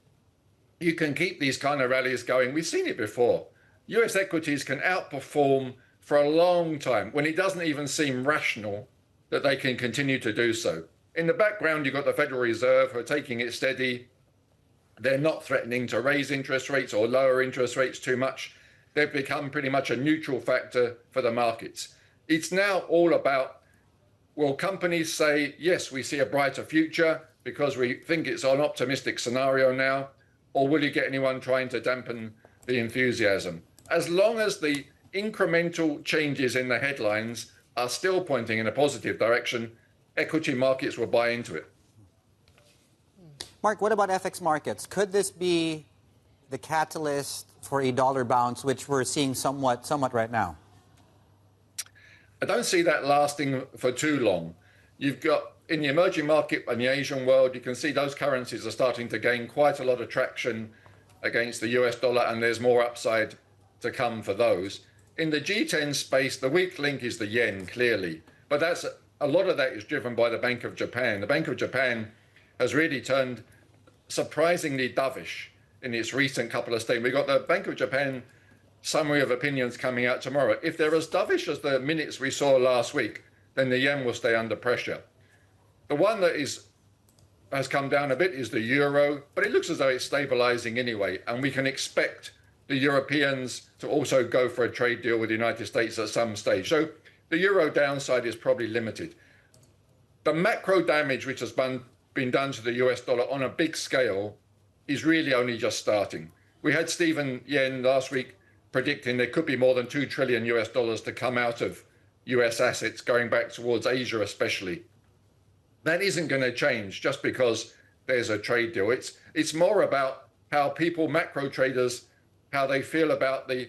you can keep these kind of rallies going. We've seen it before. US equities can outperform for a long time when it doesn't even seem rational that they can continue to do so. In the background, you've got the Federal Reserve who are taking it steady. They're not threatening to raise interest rates or lower interest rates too much. They've become pretty much a neutral factor for the markets. It's now all about, will companies say, yes, we see a brighter future because we think it's an optimistic scenario now, or will you get anyone trying to dampen the enthusiasm? As long as the incremental changes in the headlines are still pointing in a positive direction, equity markets will buy into it. Mark, what about FX markets? Could this be the catalyst for a dollar bounce, which we're seeing somewhat right now? I don't see that lasting for too long. You've got, in the emerging market and the Asian world, you can see those currencies are starting to gain quite a lot of traction against the US dollar, and there's more upside to come for those. In the G10 space, the weak link is the yen, clearly. But a lot of that is driven by the Bank of Japan. The Bank of Japan has really turned surprisingly dovish in its recent couple of statements. We've got the Bank of Japan summary of opinions coming out tomorrow. If they're as dovish as the minutes we saw last week, then the yen will stay under pressure. The one that has come down a bit is the euro, but it looks as though it's stabilizing anyway, and we can expect the Europeans to also go for a trade deal with the United States at some stage. So the euro downside is probably limited. The macro damage which has been done to the US dollar on a big scale is really only just starting. We had Stephen Yen last week predicting there could be more than $2 trillion US dollars to come out of US assets going back towards Asia especially. That isn't going to change just because there's a trade deal. It's more about how people, macro traders, how they feel about the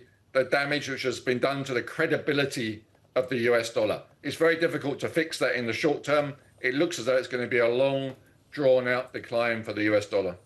damage which has been done to the credibility of the US dollar. It's very difficult to fix that in the short term. It looks as though it's going to be a long, drawn-out decline for the US dollar.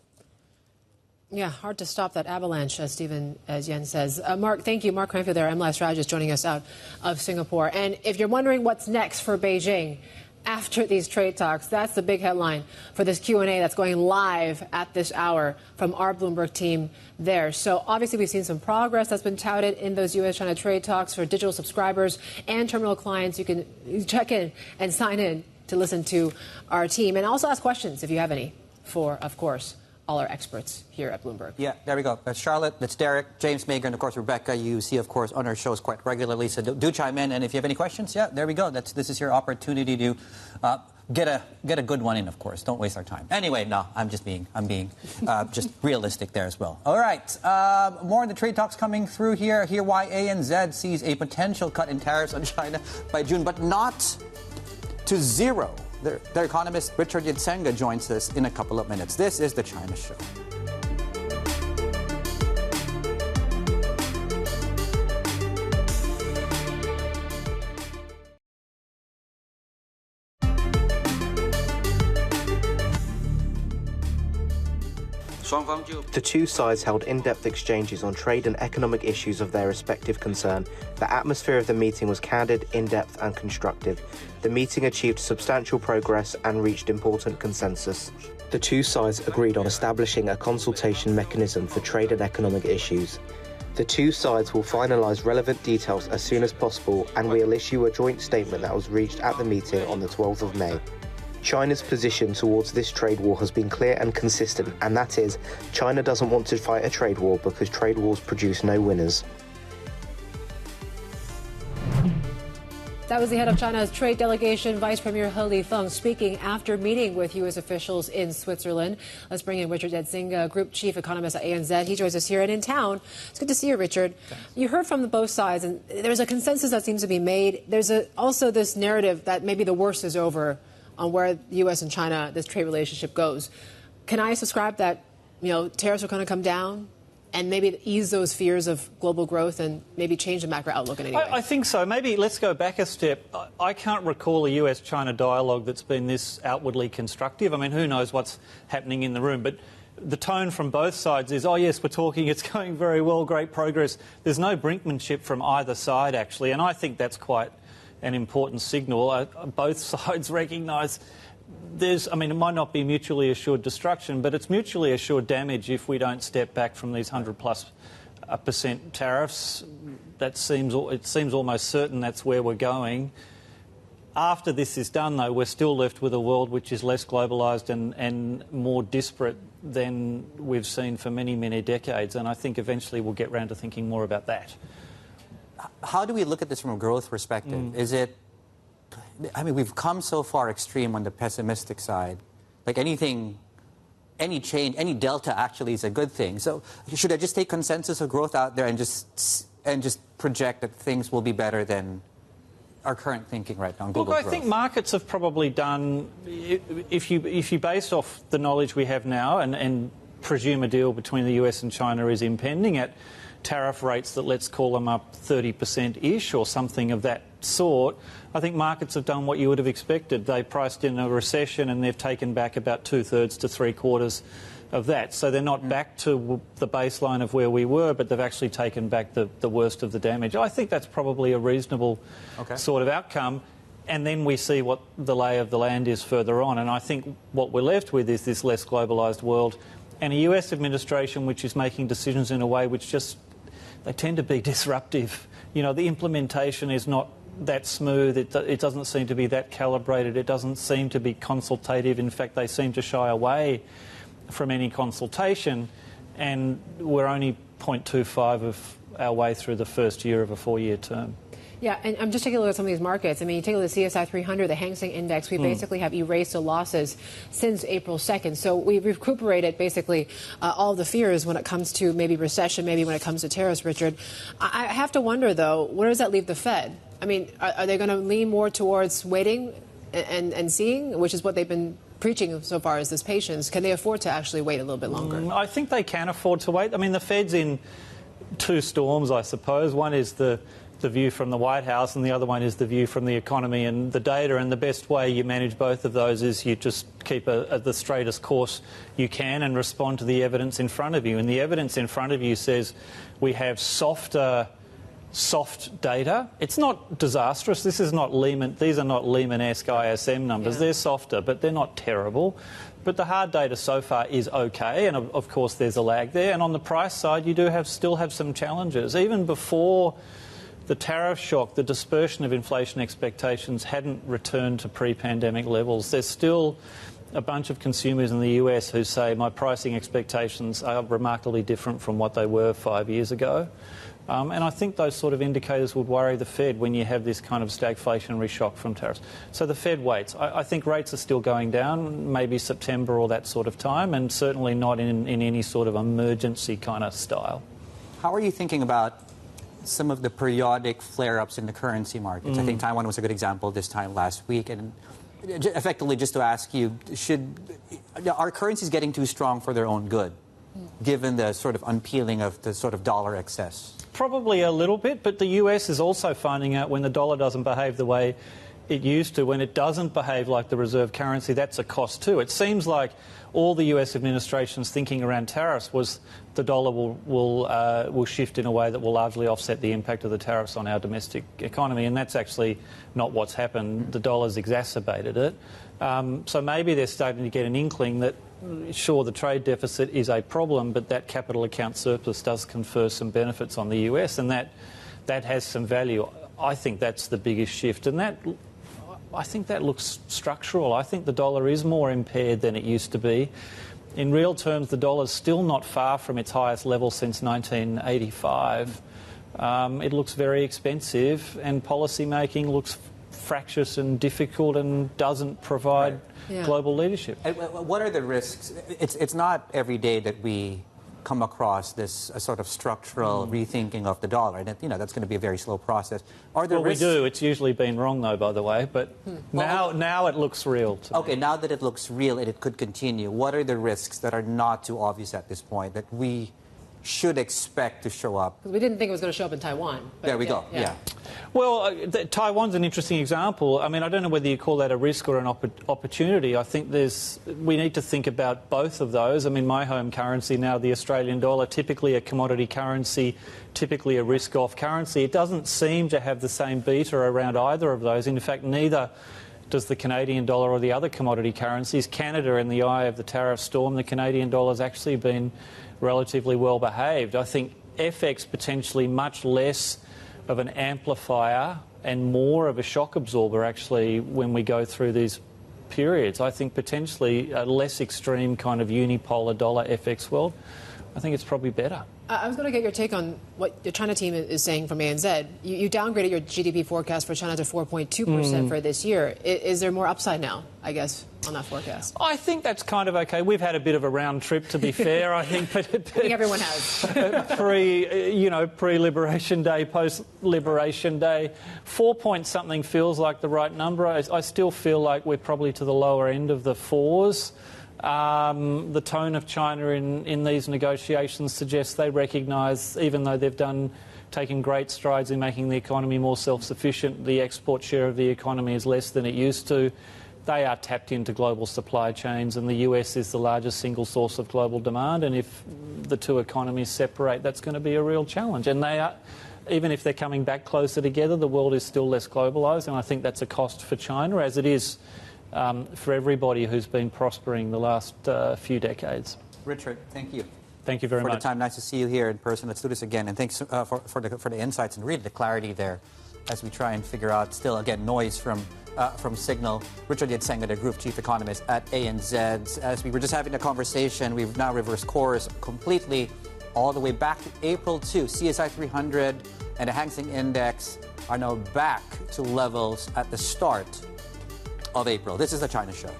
Yeah, hard to stop that avalanche, as Yen says. Mark, thank you. Mark Cranfield there, MLAS strategist, joining us out of Singapore. And if you're wondering what's next for Beijing after these trade talks, that's the big headline for this Q&A that's going live at this hour from our Bloomberg team there. So obviously we've seen some progress that's been touted in those U.S.-China trade talks for digital subscribers and terminal clients. You can check in and sign in to listen to our team and also ask questions if you have any for, of course, all our experts here at Bloomberg. Yeah, there we go. That's Charlotte, that's Derek, James Meagher, and of course Rebecca. You see, of course, on our shows quite regularly, so do chime in. And if you have any questions, yeah, there we go. This is your opportunity to get a good one in. Of course, don't waste our time. Anyway, no, I'm being just realistic there as well. All right, more of the trade talks coming through here. Here, why ANZ sees a potential cut in tariffs on China by June, but not to zero. Their economist Richard Yetsenga joins us in a couple of minutes. This is the China Show. The two sides held in-depth exchanges on trade and economic issues of their respective concern. The atmosphere of the meeting was candid, in-depth and constructive. The meeting achieved substantial progress and reached important consensus. The two sides agreed on establishing a consultation mechanism for trade and economic issues. The two sides will finalise relevant details as soon as possible, and we'll issue a joint statement that was reached at the meeting on the 12th of May. China's position towards this trade war has been clear and consistent, and that is, China doesn't want to fight a trade war because trade wars produce no winners. That was the head of China's trade delegation, Vice Premier He Lifeng, speaking after meeting with U.S. officials in Switzerland. Let's bring in Richard Yetsenga, Group Chief Economist at ANZ. He joins us here and in town. It's good to see you, Richard. Thanks. You heard from both sides, and there's a consensus that seems to be made. There's also this narrative that maybe the worst is over on where the U.S. and China, this trade relationship goes. Can I subscribe that, tariffs are going to come down and maybe ease those fears of global growth and maybe change the macro outlook in any way? I think so. Maybe let's go back a step. I can't recall a US-China dialogue that's been this outwardly constructive. I mean, who knows what's happening in the room, but the tone from both sides is, oh yes, we're talking, it's going very well, great progress. There's no brinkmanship from either side, actually, and I think that's quite an important signal. Both sides recognise it might not be mutually assured destruction, but it's mutually assured damage if we don't step back from these 100+% tariffs. It seems almost certain that's where we're going. After this is done, though, we're still left with a world which is less globalised and more disparate than we've seen for many, many decades, and I think eventually we'll get round to thinking more about that. How do we look at this from a growth perspective? We've come so far extreme on the pessimistic side. Like any change, any delta actually is a good thing. So should I just take consensus of growth out there and just project that things will be better than our current thinking right now on global growth? I think markets have probably done, if you base off the knowledge we have now and presume a deal between the US and China is impending at tariff rates that, let's call them up 30%-ish or something of that sort, I think markets have done what you would have expected. They priced in a recession and they've taken back about 2/3 to 3/4 of that. So they're not back to the baseline of where we were, but they've actually taken back the worst of the damage. I think that's probably a reasonable sort of outcome. And then we see what the lay of the land is further on. And I think what we're left with is this less globalised world and a US administration which is making decisions in a way which just they tend to be disruptive. You know, the implementation is not that smooth. It doesn't seem to be that calibrated. It doesn't seem to be consultative. In fact, they seem to shy away from any consultation, and we're only 0.25 of our way through the first year of a 4-year term. Yeah, and I'm just taking a look at some of these markets. I mean, you take a look at the CSI 300, the Hang Seng Index. We basically have erased the losses since April 2nd. So we've recuperated basically all the fears when it comes to maybe recession, maybe when it comes to tariffs, Richard. I have to wonder, though, where does that leave the Fed? I mean, are they going to lean more towards waiting and seeing, which is what they've been preaching so far, is this patience? Can they afford to actually wait a little bit longer? I think they can afford to wait. I mean, the Fed's in two storms, I suppose. One is the view from the White House, and the other one is the view from the economy and the data. And the best way you manage both of those is you just keep the straightest course you can and respond to the evidence in front of you. And the evidence in front of you says we have soft data. It's not disastrous. This is not Lehman. These are not Lehman-esque ISM numbers. Yeah. They're softer, but they're not terrible. But the hard data so far is okay, and of course there's a lag there. And on the price side, you do still have some challenges. Even before the tariff shock, the dispersion of inflation expectations hadn't returned to pre-pandemic levels. There's still a bunch of consumers in the US who say my pricing expectations are remarkably different from what they were 5 years ago. And I think those sort of indicators would worry the Fed when you have this kind of stagflationary shock from tariffs. So the Fed waits. I think rates are still going down, maybe September or that sort of time, and certainly not in any sort of emergency kind of style. How are you thinking about some of the periodic flare-ups in the currency markets? I think Taiwan was a good example this time last week. And effectively, just to ask you, are currencies getting too strong for their own good, given the sort of unpeeling of the sort of dollar excess? Probably a little bit, but the US is also finding out when the dollar doesn't behave the way it used to, when it doesn't behave like the reserve currency, that's a cost too. It seems like all the US administration's thinking around tariffs was the dollar will shift in a way that will largely offset the impact of the tariffs on our domestic economy, and that's actually not what's happened. The dollar's exacerbated it. So maybe they're starting to get an inkling that, sure, the trade deficit is a problem, but that capital account surplus does confer some benefits on the US, and that has some value. I think that's the biggest shift, and I think that looks structural. I think the dollar is more impaired than it used to be. In real terms, the dollar's still not far from its highest level since 1985. It looks very expensive, and policy making looks fractious and difficult and doesn't provide global leadership. And what are the risks? It's not every day that we come across this sort of structural rethinking of the dollar, and that's going to be a very slow process. Are there risks? We do. It's usually been wrong, though, by the way, but now it looks real to me. Okay, now that it looks real and it could continue, what are the risks that are not too obvious at this point that we should expect to show up? Because we didn't think it was going to show up in Taiwan. There we go, yeah. Well, Taiwan's an interesting example. I mean, I don't know whether you call that a risk or an opportunity. I think we need to think about both of those. I mean, my home currency now, the Australian dollar, typically a commodity currency, typically a risk-off currency. It doesn't seem to have the same beta around either of those. In fact, neither does the Canadian dollar or the other commodity currencies. Canada, in the eye of the tariff storm, the Canadian dollar's actually been relatively well behaved. I think FX potentially much less of an amplifier and more of a shock absorber actually when we go through these periods. I think potentially a less extreme kind of unipolar dollar FX world. I think it's probably better. I was going to get your take on what the China team is saying from ANZ. You downgraded your GDP forecast for China to 4.2% for this year. Is there more upside now, I guess, on that forecast? I think that's kind of okay. We've had a bit of a round trip, to be fair, I think. But I think everyone has. Pre-Liberation Day, post-Liberation Day, 4-point-something feels like the right number. I still feel like we're probably to the lower end of the fours. The tone of China in these negotiations suggests they recognise, even though they've taken great strides in making the economy more self-sufficient, the export share of the economy is less than it used to. They are tapped into global supply chains, and the US is the largest single source of global demand, and if the two economies separate, that's going to be a real challenge. And they are, even if they're coming back closer together, the world is still less globalised, and I think that's a cost for China, as it is for everybody who's been prospering the last few decades. Richard, thank you. Thank you very much. For the time. Nice to see you here in person. Let's do this again. And thanks for the insights and really the clarity there as we try and figure out, still, again, noise from Signal. Richard Yetsenga, the Group Chief Economist at ANZ. As we were just having a conversation, we've now reversed course completely all the way back to April 2. CSI 300 and the Hang Seng Index are now back to levels at the start of April. This is the China Show.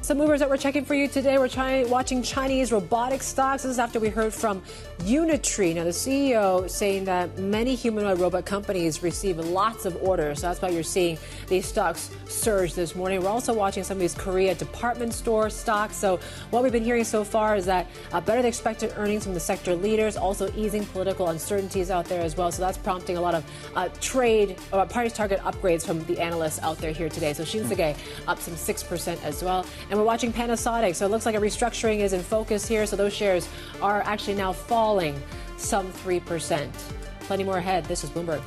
Some movers that we're checking for you today. We're watching Chinese robotic stocks. This is after we heard from Unitree. Now, the CEO saying that many humanoid robot companies receive lots of orders. So that's why you're seeing these stocks surge this morning. We're also watching some of these Korea department store stocks. So what we've been hearing so far is that better than expected earnings from the sector leaders, also easing political uncertainties out there as well. So that's prompting a lot of trade price target upgrades from the analysts out there here today. So Shinsegae up some 6% as well. And we're watching Panasonic, so it looks like a restructuring is in focus here. So those shares are actually now falling some 3%. Plenty more ahead. This is Bloomberg.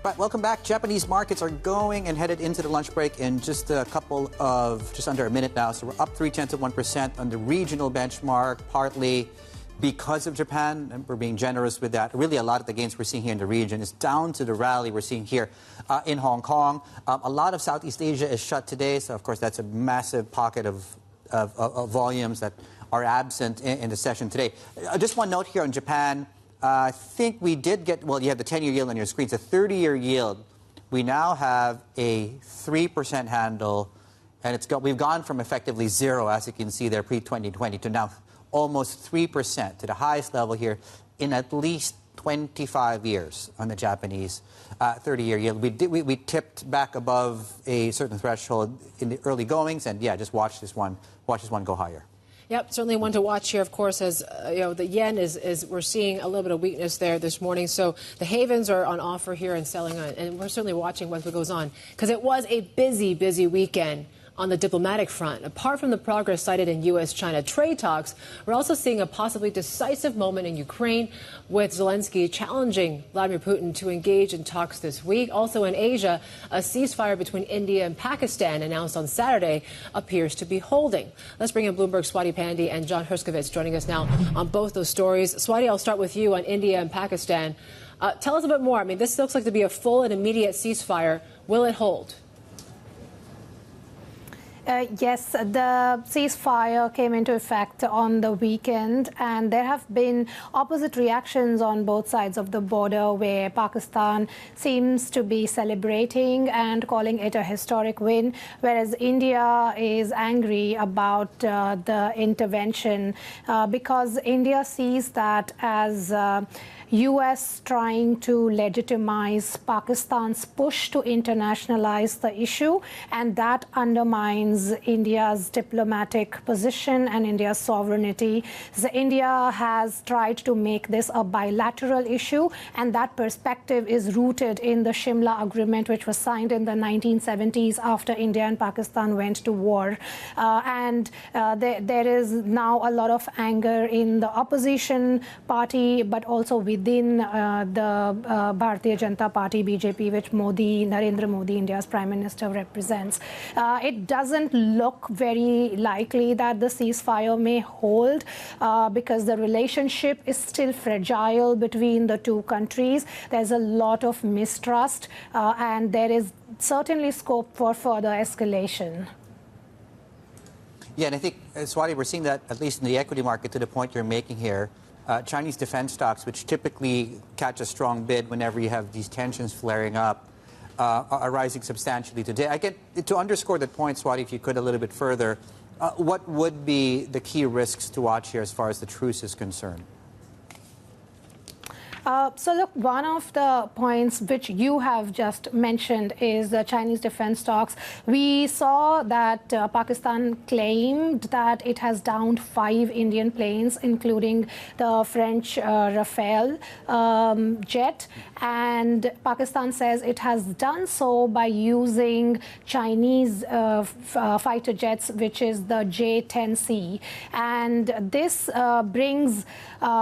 Right, welcome back. Japanese markets are going and headed into the lunch break in just under a minute now. So we're up 0.3% on the regional benchmark, partly because of Japan, and we're being generous with that. Really, a lot of the gains we're seeing here in the region is down to the rally we're seeing here in Hong Kong. A lot of Southeast Asia is shut today, so of course that's a massive pocket of volumes that are absent in the session today. Just one note here on Japan. I think we did get, well, you have the 10-year yield on your screens, a 30-year yield. We now have a 3% handle, and we've gone from effectively zero, as you can see there, pre-2020, to now almost 3%, to the highest level here in at least 25 years on the Japanese 30-year yield. We tipped back above a certain threshold in the early goings, and yeah, just watch this one go higher. Yep, certainly one to watch here, of course, as the yen is we're seeing a little bit of weakness there this morning. So the havens are on offer here and selling on, and we're certainly watching what goes on because it was a busy weekend on the diplomatic front. Apart from the progress cited in U.S.-China trade talks, we're also seeing a possibly decisive moment in Ukraine with Zelensky challenging Vladimir Putin to engage in talks this week. Also in Asia, a ceasefire between India and Pakistan announced on Saturday appears to be holding. Let's bring in Bloomberg's Swati Pandey and John Herskovitz joining us now on both those stories. Swati, I'll start with you on India and Pakistan. Tell us a bit more. I mean, this looks like to be a full and immediate ceasefire. Will it hold? Yes, the ceasefire came into effect on the weekend, and there have been opposite reactions on both sides of the border, where Pakistan seems to be celebrating and calling it a historic win, whereas India is angry about the intervention because India sees that as U.S. trying to legitimize Pakistan's push to internationalize the issue, and that undermines India's diplomatic position and India's sovereignty. So India has tried to make this a bilateral issue, and that perspective is rooted in the Shimla Agreement, which was signed in the 1970s after India and Pakistan went to war. There is now a lot of anger in the opposition party, but also within the Bharatiya Janata Party, BJP, which Narendra Modi, India's Prime Minister, represents. It doesn't look very likely that the ceasefire may hold because the relationship is still fragile between the two countries. There's a lot of mistrust, and there is certainly scope for further escalation. Yeah, and I think, Swati, we're seeing that at least in the equity market to the point you're making here. Chinese defense stocks, which typically catch a strong bid whenever you have these tensions flaring up, are rising substantially today. To underscore that point, Swati, if you could a little bit further, what would be the key risks to watch here as far as the truce is concerned? So look, one of the points which you have just mentioned is the Chinese defense talks. We saw that Pakistan claimed that it has downed 5 Indian planes, including the French Rafale jet. And Pakistan says it has done so by using Chinese fighter jets, which is the J-10C. And this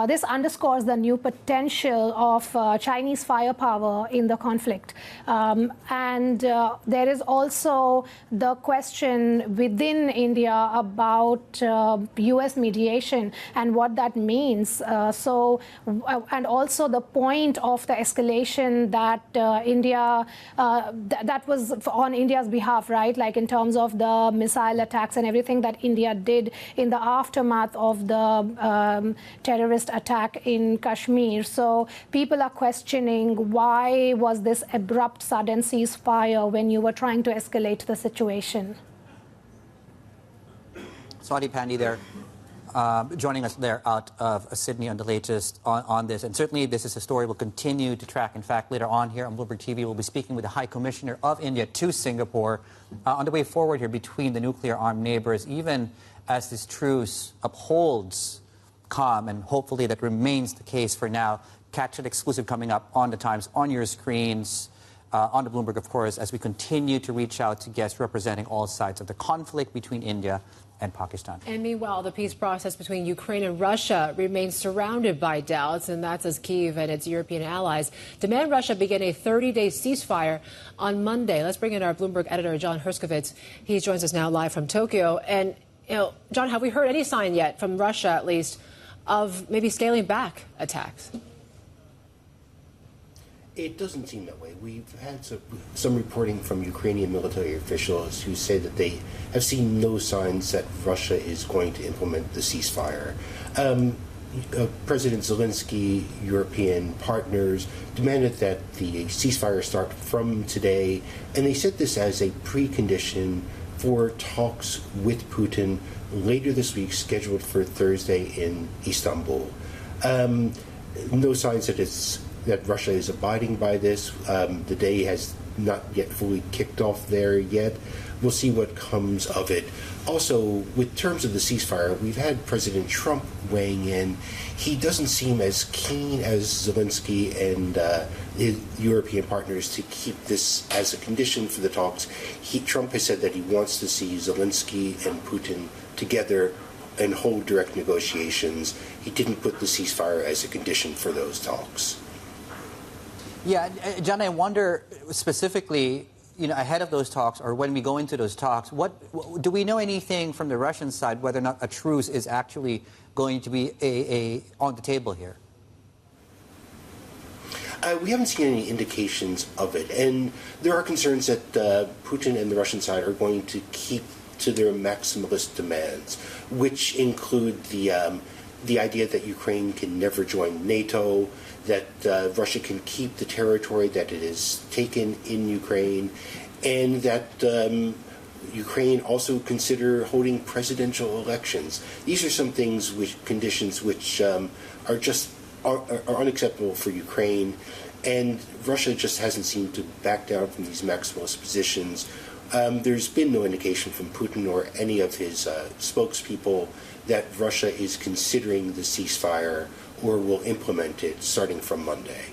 this underscores the new potential of Chinese firepower in the conflict. There is also the question within India about US mediation and what that means. And also the point of the escalation that India, that was on India's behalf, right? Like in terms of the missile attacks and everything that India did in the aftermath of the terrorist attack in Kashmir. So people are questioning, why was this abrupt sudden ceasefire when you were trying to escalate the situation? Swati Pandey there, joining us there out of Sydney on the latest on this. And certainly this is a story we'll continue to track. In fact, later on here on Bloomberg TV, we'll be speaking with the High Commissioner of India to Singapore on the way forward here between the nuclear-armed neighbors, even as this truce upholds calm, and hopefully that remains the case for now. CATL exclusive coming up on the Times, on your screens, on the Bloomberg, of course, as we continue to reach out to guests representing all sides of the conflict between India and Pakistan. And meanwhile, the peace process between Ukraine and Russia remains surrounded by doubts, and that's as Kyiv and its European allies demand Russia begin a 30-day ceasefire on Monday. Let's bring in our Bloomberg editor, John Herskovits. He joins us now live from Tokyo. And, John, have we heard any sign yet, from Russia at least, of maybe scaling back attacks? It doesn't seem that way. We've had some reporting from Ukrainian military officials who say that they have seen no signs that Russia is going to implement the ceasefire. President Zelensky, European partners, demanded that the ceasefire start from today, and they said this as a precondition for talks with Putin later this week, scheduled for Thursday in Istanbul. No signs that Russia is abiding by this. The day has not yet fully kicked off there yet. We'll see what comes of it. Also, with terms of the ceasefire, we've had President Trump weighing in. He doesn't seem as keen as Zelensky and his European partners to keep this as a condition for the talks. Trump has said that he wants to see Zelensky and Putin together and hold direct negotiations. He didn't put the ceasefire as a condition for those talks. Yeah, John, I wonder specifically, ahead of those talks, or when we go into those talks, do we know anything from the Russian side whether or not a truce is actually going to be on the table here? We haven't seen any indications of it, and there are concerns that Putin and the Russian side are going to keep to their maximalist demands, which include the idea that Ukraine can never join NATO, that Russia can keep the territory that it has taken in Ukraine, and that Ukraine also consider holding presidential elections. These are some things, conditions which are unacceptable for Ukraine, and Russia just hasn't seemed to back down from these maximalist positions. There's been no indication from Putin or any of his spokespeople that Russia is considering the ceasefire or will implement it starting from Monday.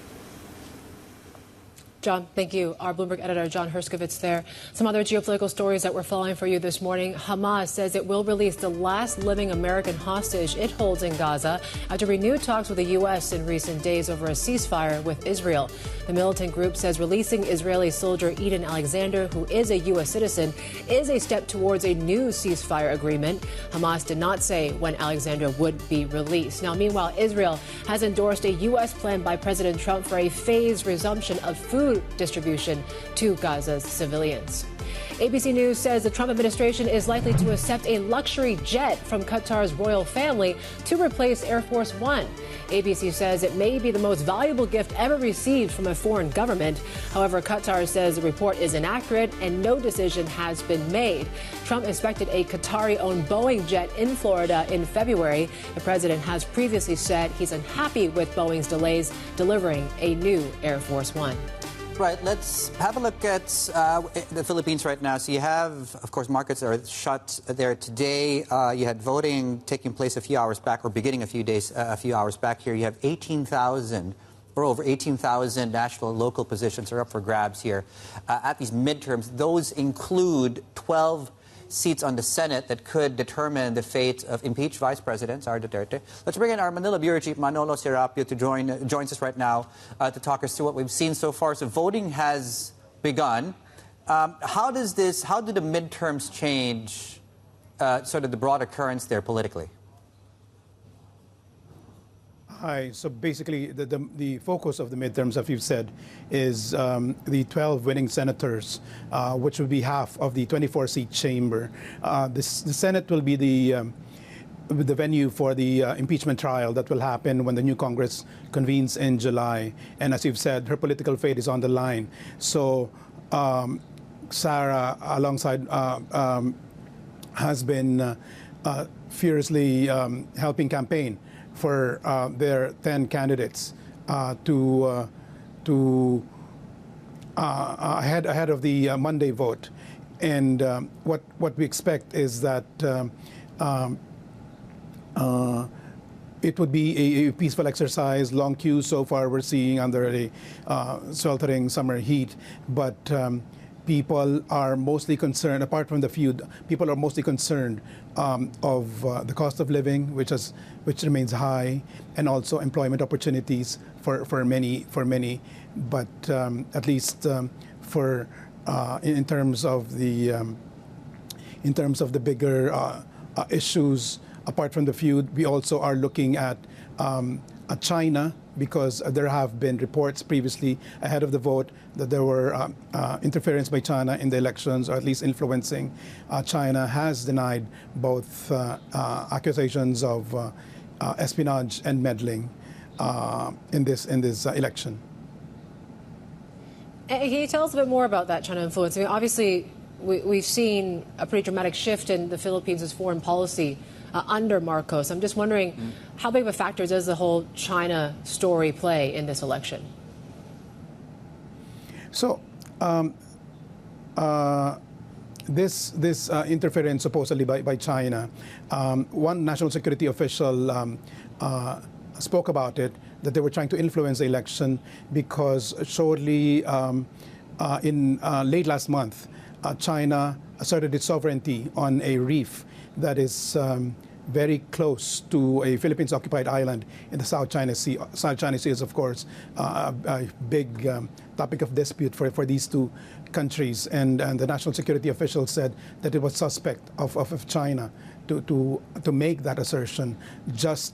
John, thank you. Our Bloomberg editor, John Herskovits there. Some other geopolitical stories that we're following for you this morning. Hamas says it will release the last living American hostage it holds in Gaza after renewed talks with the U.S. in recent days over a ceasefire with Israel. The militant group says releasing Israeli soldier Eden Alexander, who is a U.S. citizen, is a step towards a new ceasefire agreement. Hamas did not say when Alexander would be released. Now, meanwhile, Israel has endorsed a U.S. plan by President Trump for a phased resumption of food distribution to Gaza's civilians. ABC News says the Trump administration is likely to accept a luxury jet from Qatar's royal family to replace Air Force One. ABC says it may be the most valuable gift ever received from a foreign government. However, Qatar says the report is inaccurate and no decision has been made. Trump inspected a Qatari-owned Boeing jet in Florida in February. The president has previously said he's unhappy with Boeing's delays delivering a new Air Force One. Right, let's have a look at the Philippines right now. So you have, of course, markets that are shut there today. You had voting taking place a few hours back, or beginning a few hours back here. You have 18,000 or over 18,000 national and local positions are up for grabs here at these midterms. Those include 12 seats on the Senate that could determine the fate of impeached Vice President Sara Duterte. Let's bring in our Manila Bureau Chief Manolo Serapio to joins us right now to talk us through what we've seen so far. So voting has begun. How do the midterms change sort of the broad occurrence there politically? Hi. So basically, the focus of the midterms, as you've said, is the 12 winning senators, which would be half of the 24-seat chamber. The Senate will be the venue for the impeachment trial that will happen when the new Congress convenes in July. And as you've said, her political fate is on the line. So Sara, alongside, has been furiously helping campaign for their 10 candidates ahead of the Monday vote. And what we expect is that it would be a peaceful exercise, long queues so far we're seeing under a sweltering summer heat. But people are mostly concerned, apart from the feud, people are mostly concerned of the cost of living, which remains high, and also employment opportunities for many. But at least in terms of the bigger issues, apart from the feud, we also are looking at China, because there have been reports previously ahead of the vote that there were interference by China in the elections, or at least influencing. China has denied both accusations of espionage and meddling in this election. Can you tell us a bit more about that China influence? I mean, obviously, we've seen a pretty dramatic shift in the Philippines' foreign policy under Marcos. I'm just wondering, how big of a factor does the whole China story play in this election? So, this interference supposedly by China, one national security official spoke about it, that they were trying to influence the election because shortly in late last month, China asserted its sovereignty on a reef that is very close to a Philippines-occupied island in the South China Sea. South China Sea is, of course, a big topic of dispute for these two countries. And the national security official said that it was suspect of China to make that assertion just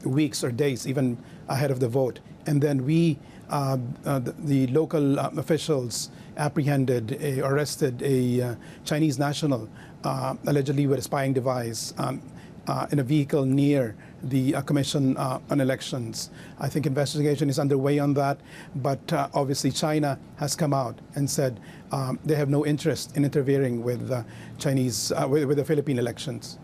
weeks or days even ahead of the vote. And then the local officials arrested a Chinese national allegedly with a spying device in a vehicle near the Commission on Elections. I think investigation is underway on that, but obviously China has come out and said they have no interest in interfering with with the Philippine elections.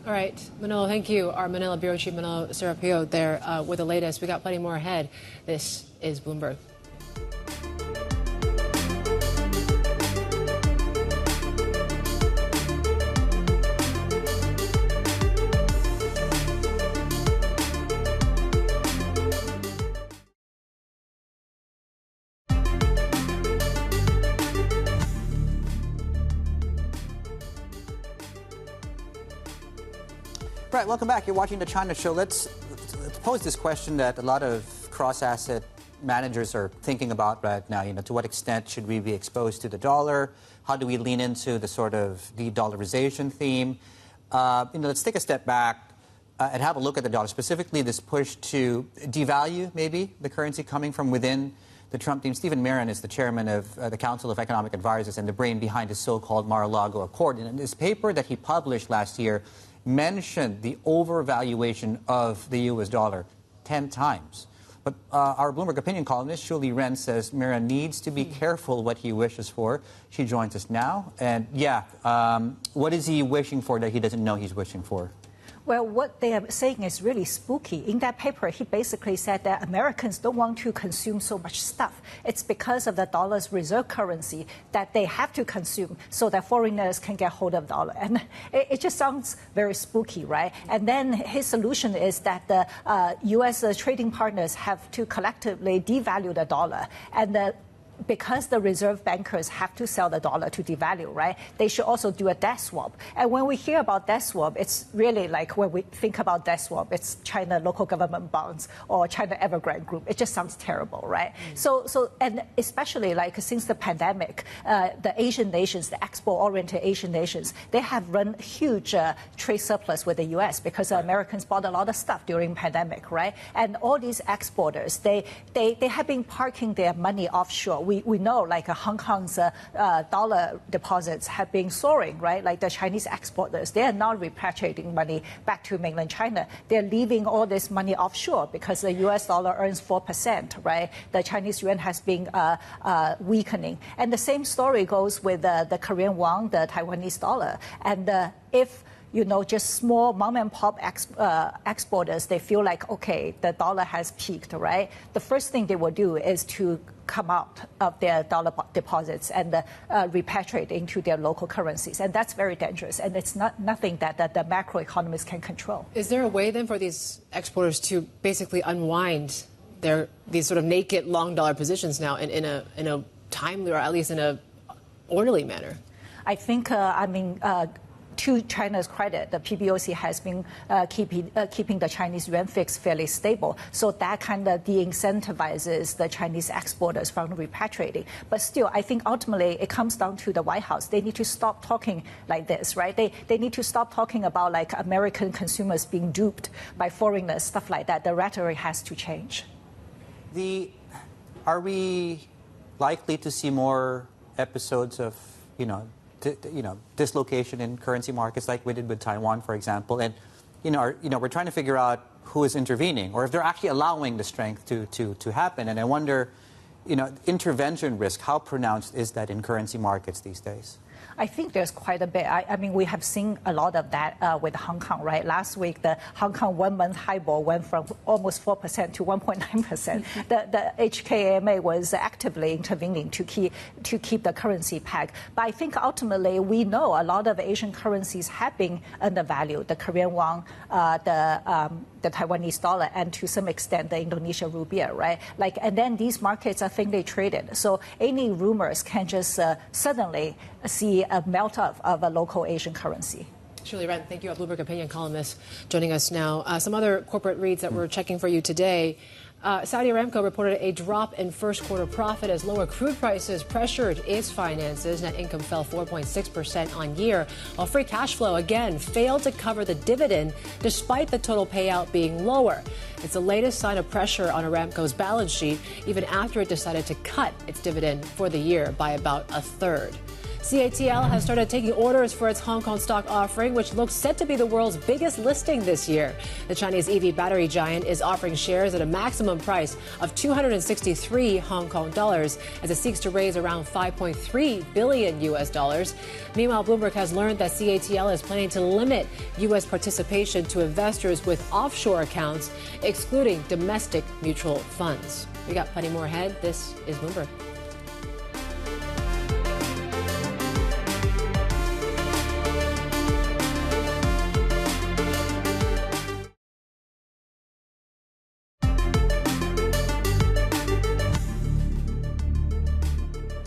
All right, Manolo, thank you. Our Manila Bureau Chief Manolo Serapio there with the latest. We got plenty more ahead. This is Bloomberg. Right, welcome back. You're watching The China Show. Let's pose this question that a lot of cross-asset managers are thinking about right now. To what extent should we be exposed to the dollar? How do we lean into the sort of de-dollarization theme? Let's take a step back and have a look at the dollar, specifically this push to devalue maybe the currency coming from within the Trump team. Stephen Miran is the chairman of the Council of Economic Advisors and the brain behind the so-called Mar-a-Lago Accord. And in this paper that he published last year, mentioned the overvaluation of the U.S. dollar 10 times. But our Bloomberg opinion columnist, Shuli says Miran needs to be careful what he wishes for. She joins us now. And what is he wishing for that he doesn't know he's wishing for? Well, what they are saying is really spooky. In that paper, he basically said that Americans don't want to consume so much stuff. It's because of the dollar's reserve currency that they have to consume so that foreigners can get hold of the dollar. And it just sounds very spooky, right? And then his solution is that the U.S. trading partners have to collectively devalue the dollar. And because the reserve bankers have to sell the dollar to devalue, right? They should also do a debt swap. And when we hear about debt swap, it's really like when we think about debt swap, it's China local government bonds or China Evergrande Group. It just sounds terrible, right? So and especially like since the pandemic, the Asian nations, the export-oriented Asian nations, they have run huge trade surplus with the U.S. because the Americans bought a lot of stuff during pandemic, right? And all these exporters, they have been parking their money offshore. We know like Hong Kong's dollar deposits have been soaring, right? Like the Chinese exporters, they are not repatriating money back to mainland China. They're leaving all this money offshore because the U.S. dollar earns 4%, right? The Chinese yuan has been weakening. And the same story goes with the Korean won, the Taiwanese dollar. And if just small mom-and-pop exporters, they feel like, okay, the dollar has peaked, right? The first thing they will do is to come out of their dollar deposits and repatriate into their local currencies. And that's very dangerous. And it's nothing that the macroeconomists can control. Is there a way then for these exporters to basically unwind these sort of naked long dollar positions now in a timely or at least in a orderly manner? I think, to China's credit, the PBOC has been keeping the Chinese yuan fix fairly stable. So that kind of de-incentivizes the Chinese exporters from repatriating. But still, I think ultimately it comes down to the White House. They need to stop talking like this, right? They need to stop talking about like American consumers being duped by foreigners, stuff like that. The rhetoric has to change. Are we likely to see more episodes of, dislocation in currency markets like we did with Taiwan, for example? And, we're trying to figure out who is intervening or if they're actually allowing the strength to happen. And I wonder, intervention risk, how pronounced is that in currency markets these days? I think there's quite a bit. I mean, we have seen a lot of that with Hong Kong, right? Last week, the Hong Kong 1 month HIBOR went from almost 4% to 1.9%. The HKMA was actively intervening to keep the currency peg. But I think ultimately we know a lot of Asian currencies have been undervalued. The Korean won, the Taiwanese dollar, and to some extent the Indonesian rupiah, right? And then these markets are thinly traded. So any rumors can just suddenly see a melt-off of a local Asian currency. Shuli, thank you. A Bloomberg opinion columnist joining us now. Some other corporate reads that we're checking for you today. Saudi Aramco reported a drop in first quarter profit as lower crude prices pressured its finances. Net income fell 4.6% on year, while free cash flow again failed to cover the dividend despite the total payout being lower. It's the latest sign of pressure on Aramco's balance sheet, even after it decided to cut its dividend for the year by about a third. CATL has started taking orders for its Hong Kong stock offering, which looks set to be the world's biggest listing this year. The Chinese EV battery giant is offering shares at a maximum price of 263 Hong Kong dollars as it seeks to raise around $5.3 billion US dollars. Meanwhile, Bloomberg has learned that CATL is planning to limit U.S. participation to investors with offshore accounts, excluding domestic mutual funds. We got plenty more ahead. This is Bloomberg.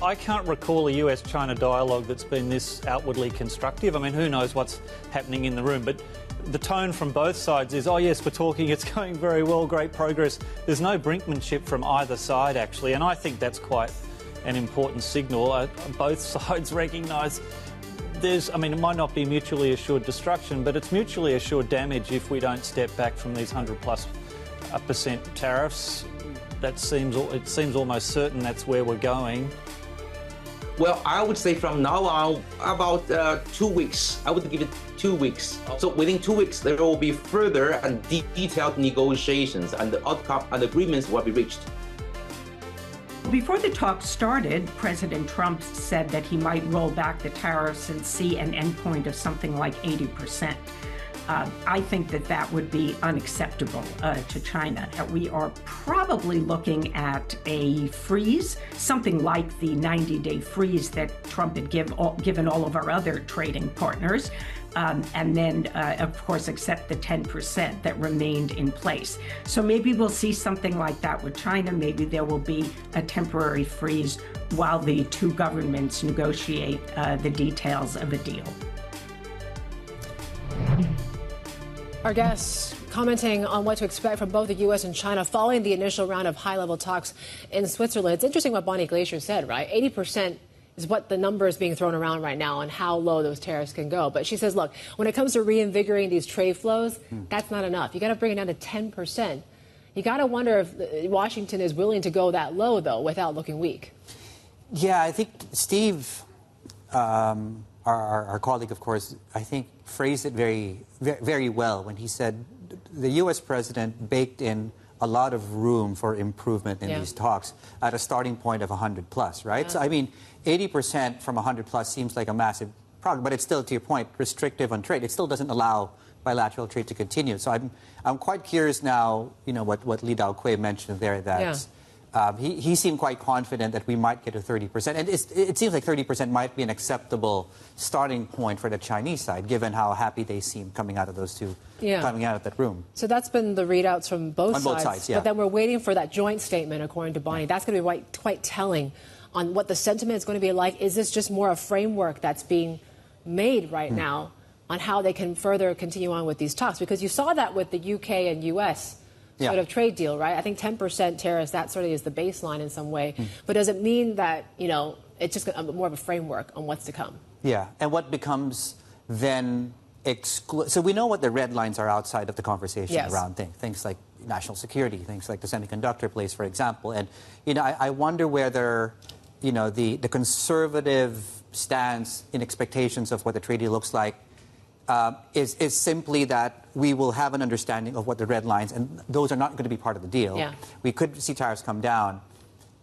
I can't recall a US-China dialogue that's been this outwardly constructive. I mean, who knows what's happening in the room, but the tone from both sides is, oh yes, we're talking, it's going very well, great progress. There's no brinkmanship from either side, actually, and I think that's quite an important signal. Both sides recognise it might not be mutually assured destruction, but it's mutually assured damage if we don't step back from these 100+% tariffs. it seems almost certain that's where we're going. Well, I would say from now on, about 2 weeks. I would give it 2 weeks. So within 2 weeks, there will be further and detailed negotiations, and the outcome and agreements will be reached. Before the talks started, President Trump said that he might roll back the tariffs and see an endpoint of something like 80%. I think that would be unacceptable to China. We are probably looking at a freeze, something like the 90-day freeze that Trump had given all of our other trading partners, and then, of course, accept the 10% that remained in place. So maybe we'll see something like that with China. Maybe there will be a temporary freeze while the two governments negotiate the details of a deal. Our guests commenting on what to expect from both the U.S. and China following the initial round of high-level talks in Switzerland. It's interesting what Bonnie Glaser said, right? 80% is what the number is being thrown around right now on how low those tariffs can go. But she says, look, when it comes to reinvigorating these trade flows, that's not enough. You got to bring it down to 10%. You got to wonder if Washington is willing to go that low, though, without looking weak. Yeah, I think Steve, our colleague, of course, I think phrased it very well when he said the U.S. president baked in a lot of room for improvement in these talks at a starting point of 100 plus, right? So, I mean, 80% from 100 plus seems like a massive progress, but it's still, to your point, restrictive on trade. It still doesn't allow bilateral trade to continue. So I'm quite curious now, you know, what Li Daokui mentioned there, that he seemed quite confident that we might get to 30%. And it seems like 30% might be an acceptable starting point for the Chinese side, given how happy they seem coming out of those two, coming out of that room. So that's been the readouts from both sides. Both sides, yeah. But then we're waiting for that joint statement, according to Bonnie. That's going to be quite telling on what the sentiment is going to be like. Is this just more a framework that's being made right now on how they can further continue on with these talks? Because you saw that with the UK and US sort of trade deal, right? I think 10% tariffs, that sort of is the baseline in some way. But does it mean that, you know, it's just more of a framework on what's to come? Yeah, and what becomes then so we know what the red lines are outside of the conversation around things like national security, things like the semiconductor place, for example. And, you know, I wonder whether, you know, the conservative stance in expectations of what the trade deal looks like is simply that we will have an understanding of what the red lines, and those are not going to be part of the deal. Yeah. We could see tariffs come down.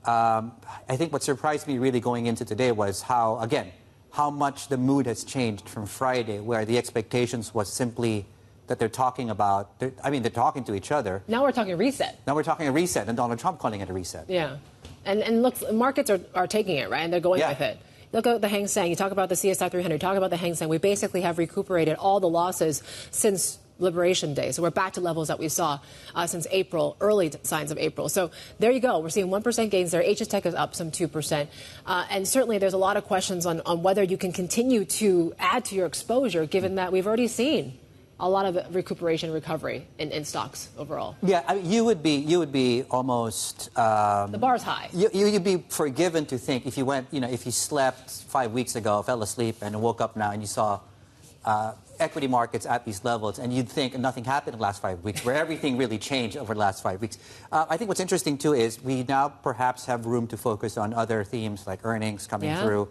I think what surprised me really going into today was how much the mood has changed from Friday, where the expectations was simply that they're talking to each other. Now we're talking reset. Now we're talking a reset, and Donald Trump calling it a reset. Yeah. And look, markets are taking it, right? And they're going with it. Look at the Hang Seng. You talk about the CSI 300. Talk about the Hang Seng. We basically have recuperated all the losses since Liberation Day. So we're back to levels that we saw since April, early signs of April. So there you go. We're seeing 1% gains there. HS Tech is up some 2%. And certainly there's a lot of questions on whether you can continue to add to your exposure, given that we've already seen a lot of recuperation, recovery in stocks overall. Yeah, I mean, you would be almost the bar's high. You'd be forgiven to think if you slept 5 weeks ago, fell asleep, and woke up now and you saw equity markets at these levels, and you'd think nothing happened in the last 5 weeks, where everything really changed over the last 5 weeks. I think what's interesting too is we now perhaps have room to focus on other themes like earnings coming through.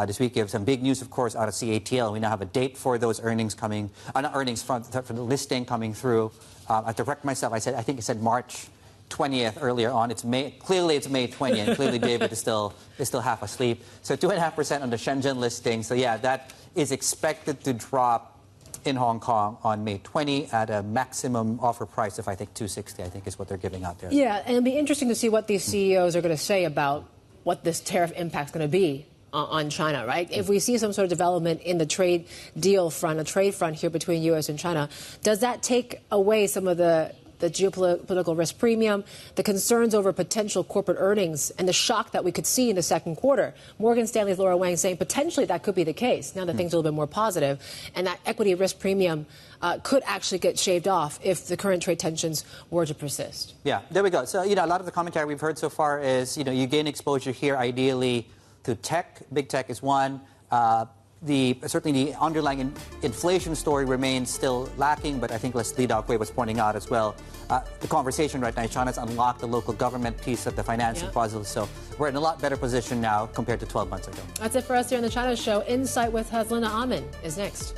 This week, we have some big news, of course, out of CATL. We now have a date for those earnings coming, not earnings, for the listing coming through. I have to correct myself. I think it said March 20th earlier on. Clearly it's May 20th, and clearly David is still half asleep. So 2.5% on the Shenzhen listing. So yeah, that is expected to drop in Hong Kong on May 20 at a maximum offer price of, I think, 260, I think is what they're giving out there. Yeah, and it'll be interesting to see what these CEOs are going to say about what this tariff impact is going to be on China, right? If we see some sort of development in the trade deal front, a trade front here between U.S. and China, does that take away some of the geopolitical risk premium, the concerns over potential corporate earnings, and the shock that we could see in the second quarter? Morgan Stanley's Laura Wang saying potentially that could be the case now that things are a little bit more positive, and that equity risk premium could actually get shaved off if the current trade tensions were to persist. Yeah, there we go. So, a lot of the commentary we've heard so far is, you gain exposure here ideally to tech. Big tech is one. certainly the underlying inflation story remains still lacking, but I think, as Lee Daokui was pointing out as well, the conversation right now, China's unlocked the local government piece of the financing puzzle, so we're in a lot better position now compared to 12 months ago. That's it for us here on the China Show. Insight with Hazlina Amin is next.